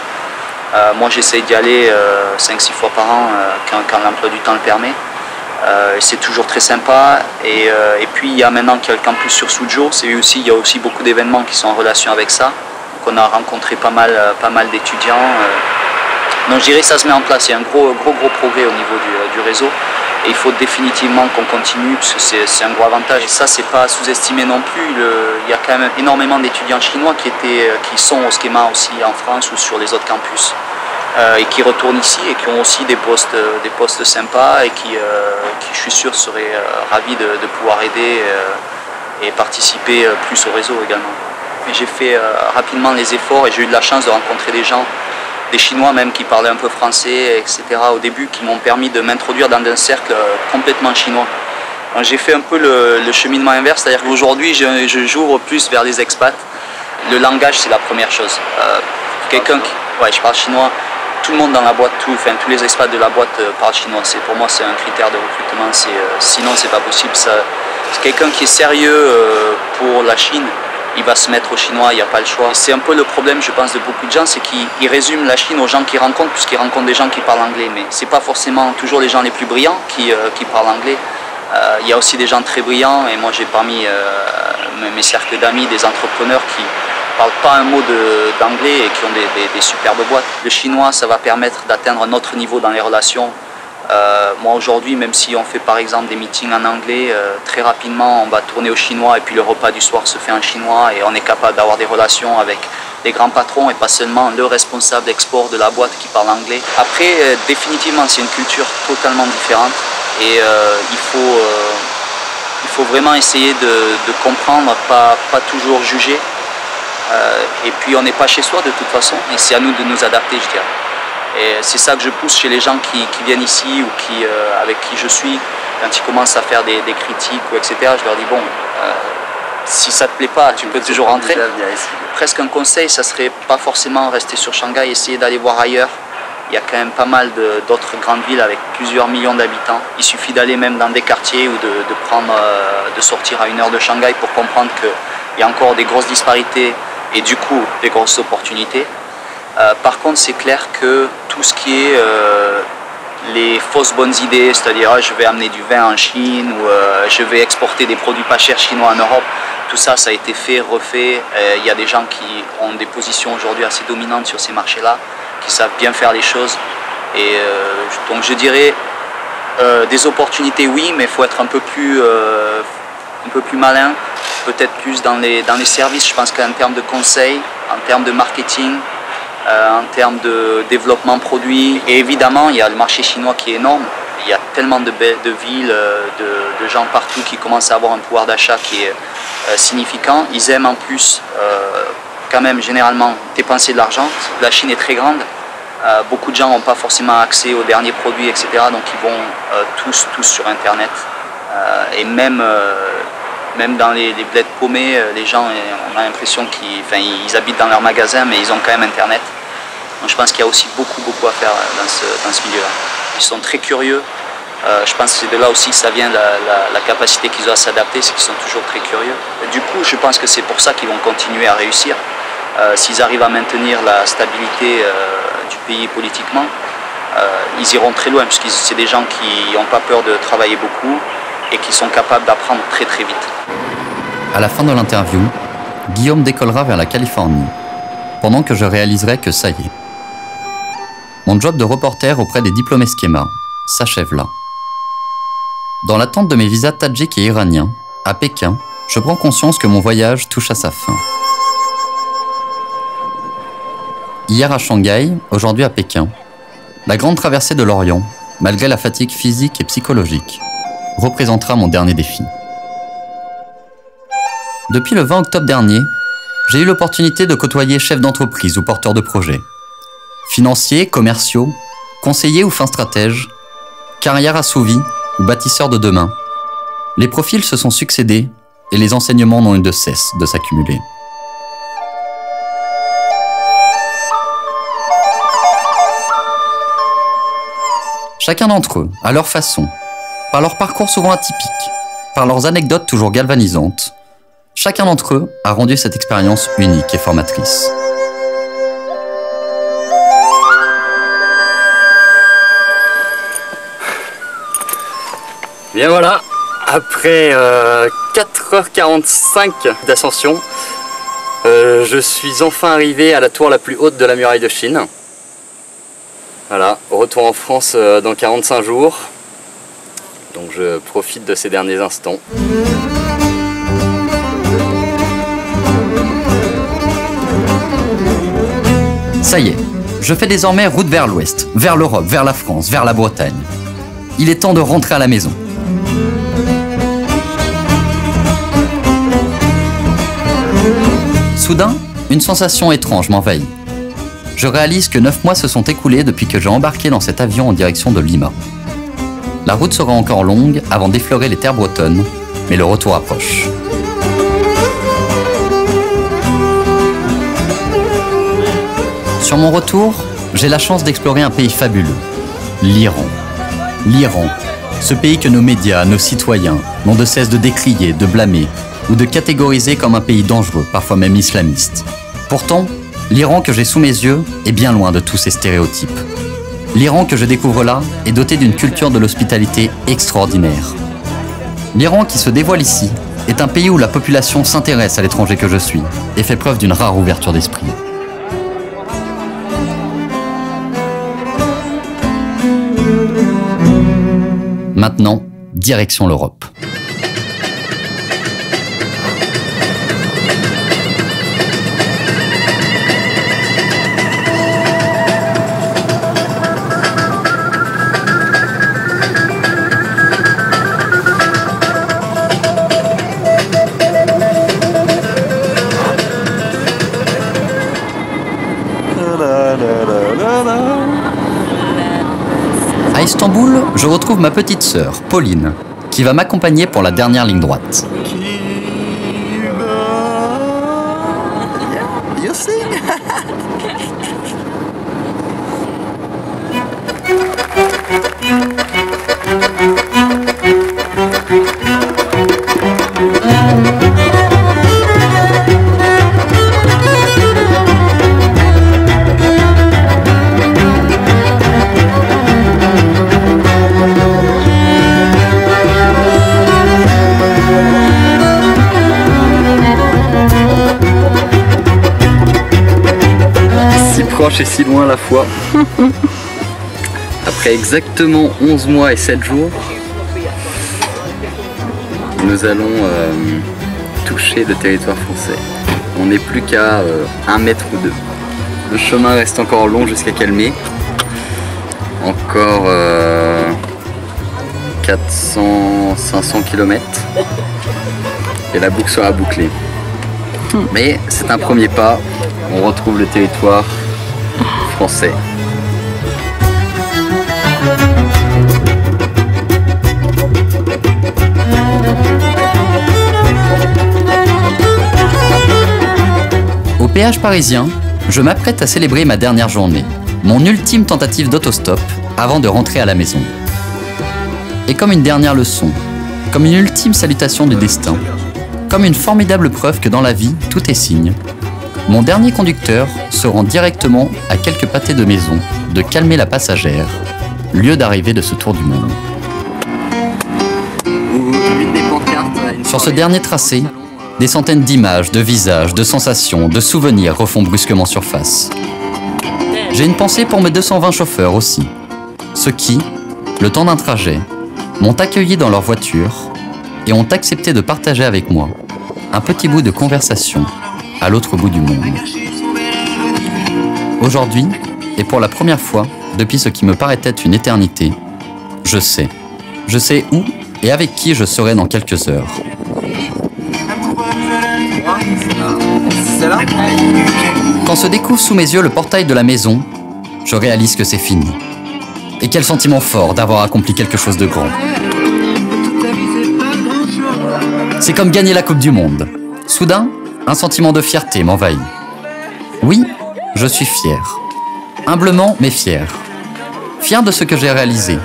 Moi j'essaye d'y aller 5-6 fois par an quand l'emploi du temps le permet. C'est toujours très sympa et puis il y a maintenant qu'il y a le campus sur Suzhou, il y a aussi beaucoup d'événements qui sont en relation avec ça. Donc on a rencontré pas mal d'étudiants. Donc je dirais que ça se met en place, il y a un gros progrès au niveau du réseau et il faut définitivement qu'on continue parce que c'est un gros avantage et ça c'est pas sous-estimé non plus. Il y a quand même énormément d'étudiants chinois qui sont au Schema aussi en France ou sur les autres campus. Et qui retournent ici et qui ont aussi des postes sympas et qui je suis sûr seraient ravis de pouvoir aider et participer plus au réseau également. J'ai fait rapidement les efforts et j'ai eu de la chance de rencontrer des gens, des Chinois même qui parlaient un peu français, etc. au début, qui m'ont permis de m'introduire dans un cercle complètement chinois. J'ai fait un peu le cheminement inverse, c'est-à-dire qu'aujourd'hui j'ouvre plus vers les expats. Le langage c'est la première chose. Je parle chinois. Tout le monde dans la boîte, tous les expats de la boîte parlent chinois. Pour moi, c'est un critère de recrutement. Sinon, c'est pas possible. C'est quelqu'un qui est sérieux pour la Chine. Il va se mettre au chinois, il n'y a pas le choix. C'est un peu le problème, je pense, de beaucoup de gens, c'est qu'ils résument la Chine aux gens qu'ils rencontrent, puisqu'ils rencontrent des gens qui parlent anglais. Mais c'est pas forcément toujours les gens les plus brillants qui parlent anglais. Il y a aussi des gens très brillants, et moi j'ai parmi mes cercles d'amis des entrepreneurs qui ne parlent pas un mot d'anglais et qui ont des superbes boîtes. Le chinois, ça va permettre d'atteindre un autre niveau dans les relations. Moi aujourd'hui, même si on fait par exemple des meetings en anglais, très rapidement on va tourner au chinois et puis le repas du soir se fait en chinois et on est capable d'avoir des relations avec les grands patrons et pas seulement le responsable export de la boîte qui parle anglais. Après, définitivement, c'est une culture totalement différente et il faut vraiment essayer de comprendre, pas toujours juger. Et puis on n'est pas chez soi de toute façon et c'est à nous de nous adapter, je dirais. Et c'est ça que je pousse chez les gens qui viennent ici ou avec qui je suis, quand ils commencent à faire des critiques ou etc. Je leur dis bon, si ça te plaît pas, tu peux toujours rentrer. Presque un conseil, ça serait pas forcément rester sur Shanghai, essayer d'aller voir ailleurs. Il y a quand même pas mal d'autres grandes villes avec plusieurs millions d'habitants. Il suffit d'aller même dans des quartiers ou de sortir à 1 heure de Shanghai pour comprendre qu'il y a encore des grosses disparités et du coup des grosses opportunités. Par contre, c'est clair que tout ce qui est les fausses bonnes idées, c'est-à-dire je vais amener du vin en Chine ou je vais exporter des produits pas chers chinois en Europe, tout ça, ça a été fait, refait. Il y a des gens qui ont des positions aujourd'hui assez dominantes sur ces marchés-là, qui savent bien faire les choses. Et donc je dirais des opportunités, oui, mais il faut être un peu plus malin, peut-être plus dans les services. Je pense qu'en termes de conseils, en termes de marketing, en termes de développement produit. Et évidemment, il y a le marché chinois qui est énorme. Il y a tellement de villes, de gens partout qui commencent à avoir un pouvoir d'achat qui est significant. Ils aiment en plus, quand même, généralement, dépenser de l'argent. La Chine est très grande. Beaucoup de gens n'ont pas forcément accès aux derniers produits, etc. Donc ils vont tous sur Internet. Et même dans les bleds paumés, les gens, on a l'impression qu'ils habitent dans leur magasin, mais ils ont quand même Internet. Donc je pense qu'il y a aussi beaucoup à faire dans ce milieu-là. Ils sont très curieux. Je pense que c'est de là aussi que ça vient la capacité qu'ils ont à s'adapter, c'est qu'ils sont toujours très curieux. Et du coup, je pense que c'est pour ça qu'ils vont continuer à réussir. S'ils arrivent à maintenir la stabilité du pays politiquement, ils iront très loin, puisque c'est des gens qui n'ont pas peur de travailler beaucoup et qui sont capables d'apprendre très vite. À la fin de l'interview, Guillaume décollera vers la Californie, pendant que je réaliserai que ça y est. Mon job de reporter auprès des diplômés Schema s'achève là. Dans l'attente de mes visas tadjiks et iraniens, à Pékin, je prends conscience que mon voyage touche à sa fin. Hier à Shanghai, aujourd'hui à Pékin, la grande traversée de l'Orient, malgré la fatigue physique et psychologique, représentera mon dernier défi. Depuis le 20 octobre dernier, j'ai eu l'opportunité de côtoyer chefs d'entreprise ou porteurs de projets. Financiers, commerciaux, conseillers ou fins stratèges, carrières assouvies ou bâtisseurs de demain. Les profils se sont succédés et les enseignements n'ont eu de cesse de s'accumuler. Chacun d'entre eux, à leur façon, par leur parcours souvent atypique, par leurs anecdotes toujours galvanisantes, chacun d'entre eux a rendu cette expérience unique et formatrice. Bien voilà, après 4h45 d'ascension, je suis enfin arrivé à la tour la plus haute de la muraille de Chine. Voilà, retour en France dans 45 jours. Donc je profite de ces derniers instants. Ça y est, je fais désormais route vers l'ouest, vers l'Europe, vers la France, vers la Bretagne. Il est temps de rentrer à la maison. Soudain, une sensation étrange m'envahit. Je réalise que 9 mois se sont écoulés depuis que j'ai embarqué dans cet avion en direction de Lima. La route sera encore longue avant d'effleurer les terres bretonnes, mais le retour approche. Sur mon retour, j'ai la chance d'explorer un pays fabuleux, l'Iran. L'Iran, ce pays que nos médias, nos citoyens n'ont de cesse de décrier, de blâmer ou de catégoriser comme un pays dangereux, parfois même islamiste. Pourtant, l'Iran que j'ai sous mes yeux est bien loin de tous ces stéréotypes. L'Iran que je découvre là est doté d'une culture de l'hospitalité extraordinaire. L'Iran qui se dévoile ici est un pays où la population s'intéresse à l'étranger que je suis et fait preuve d'une rare ouverture d'esprit. Maintenant, direction l'Europe. À Istanbul, je retrouve ma petite sœur, Pauline, qui va m'accompagner pour la dernière ligne droite. Et si loin à la fois. Après exactement 11 mois et 7 jours, nous allons toucher le territoire français. On n'est plus qu'à 1 mètre ou 2. Le chemin reste encore long jusqu'à Calmé. Encore 400-500 km. Et la boucle sera bouclée. Mais c'est un premier pas. On retrouve le territoire français. Au péage parisien, je m'apprête à célébrer ma dernière journée, mon ultime tentative d'autostop avant de rentrer à la maison. Et comme une dernière leçon, comme une ultime salutation du destin, comme une formidable preuve que dans la vie, tout est signe, mon dernier conducteur se rend directement à quelques pâtés de maison de Calmé la Passagère, lieu d'arrivée de ce tour du monde. Sur ce dernier tracé, des centaines d'images, de visages, de sensations, de souvenirs refont brusquement surface. J'ai une pensée pour mes 220 chauffeurs aussi, ceux qui, le temps d'un trajet, m'ont accueilli dans leur voiture et ont accepté de partager avec moi un petit bout de conversation à l'autre bout du monde. Aujourd'hui, et pour la première fois depuis ce qui me paraissait une éternité, je sais où et avec qui je serai dans quelques heures. Quand se découvre sous mes yeux le portail de la maison, je réalise que c'est fini. Et quel sentiment fort d'avoir accompli quelque chose de grand. C'est comme gagner la Coupe du Monde. Soudain, un sentiment de fierté m'envahit. Oui, je suis fier. Humblement, mais fier. Fier de ce que j'ai réalisé,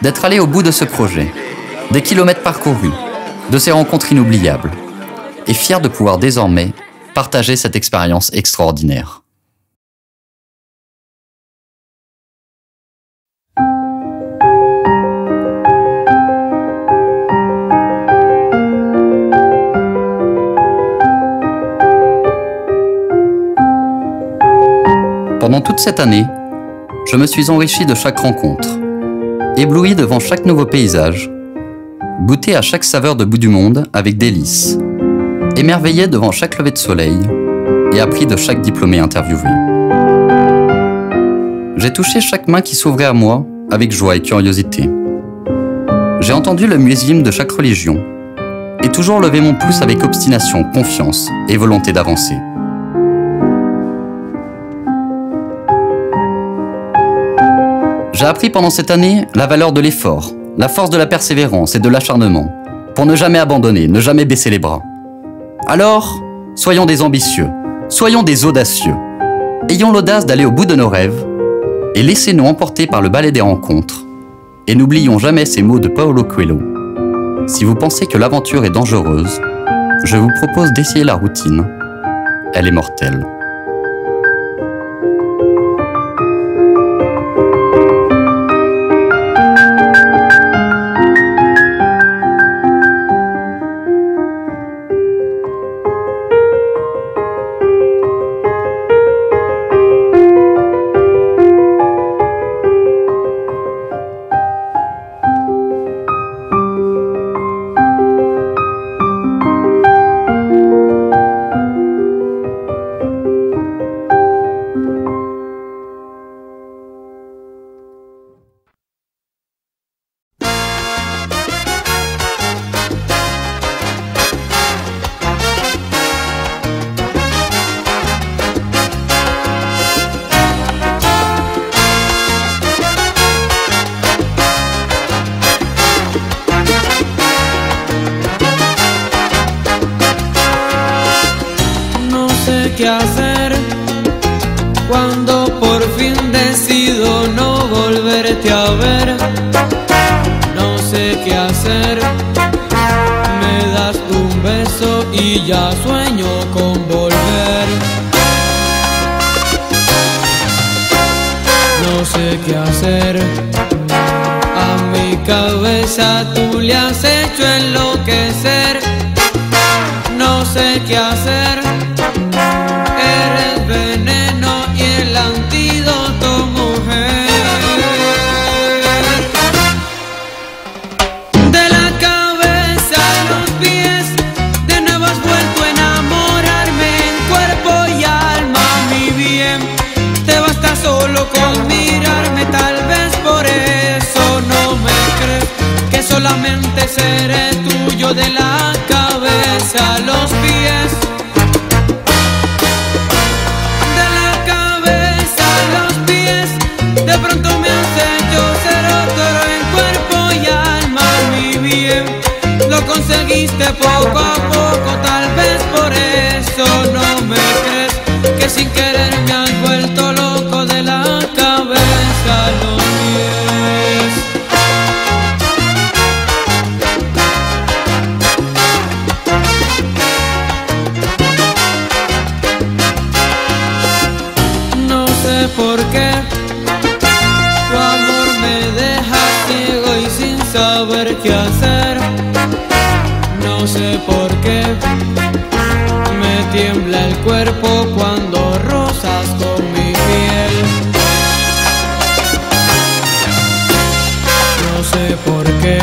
d'être allé au bout de ce projet, des kilomètres parcourus, de ces rencontres inoubliables. Et fier de pouvoir désormais partager cette expérience extraordinaire. Pendant toute cette année, je me suis enrichi de chaque rencontre, ébloui devant chaque nouveau paysage, goûté à chaque saveur de bout du monde avec délice, émerveillé devant chaque lever de soleil et appris de chaque diplômé interviewé. J'ai touché chaque main qui s'ouvrait à moi avec joie et curiosité. J'ai entendu le muezzin de chaque religion et toujours levé mon pouce avec obstination, confiance et volonté d'avancer. J'ai appris pendant cette année la valeur de l'effort, la force de la persévérance et de l'acharnement, pour ne jamais abandonner, ne jamais baisser les bras. Alors, soyons des ambitieux, soyons des audacieux. Ayons l'audace d'aller au bout de nos rêves et laissez-nous emporter par le balai des rencontres. Et n'oublions jamais ces mots de Paulo Coelho. Si vous pensez que l'aventure est dangereuse, je vous propose d'essayer la routine. Elle est mortelle. qué hacer cuando por fin decido no volverte a ver. No sé qué hacer, me das un beso y ya sueño con volver. No sé qué hacer, a mi cabeza tú le has hecho enloquecer. No sé qué hacer, eres veneno y el antídoto, mujer. De la cabeza a los pies, de nuevo has vuelto a enamorarme en cuerpo y alma, mi bien. Te basta solo con mirarme, tal vez por eso no me crees que solamente seré tuyo de la cabeza a los pies. De la cabeza a los pies, de pronto me has hecho ser otro en cuerpo y alma, mi bien. Lo conseguiste poco a poco, tal vez por eso no me crees que sin querer me has vuelto loco de la cabeza a los pies. No sé por qué tu amor me deja ciego y sin saber qué hacer. No sé por qué me tiembla el cuerpo cuando rozas con mi piel. No sé por qué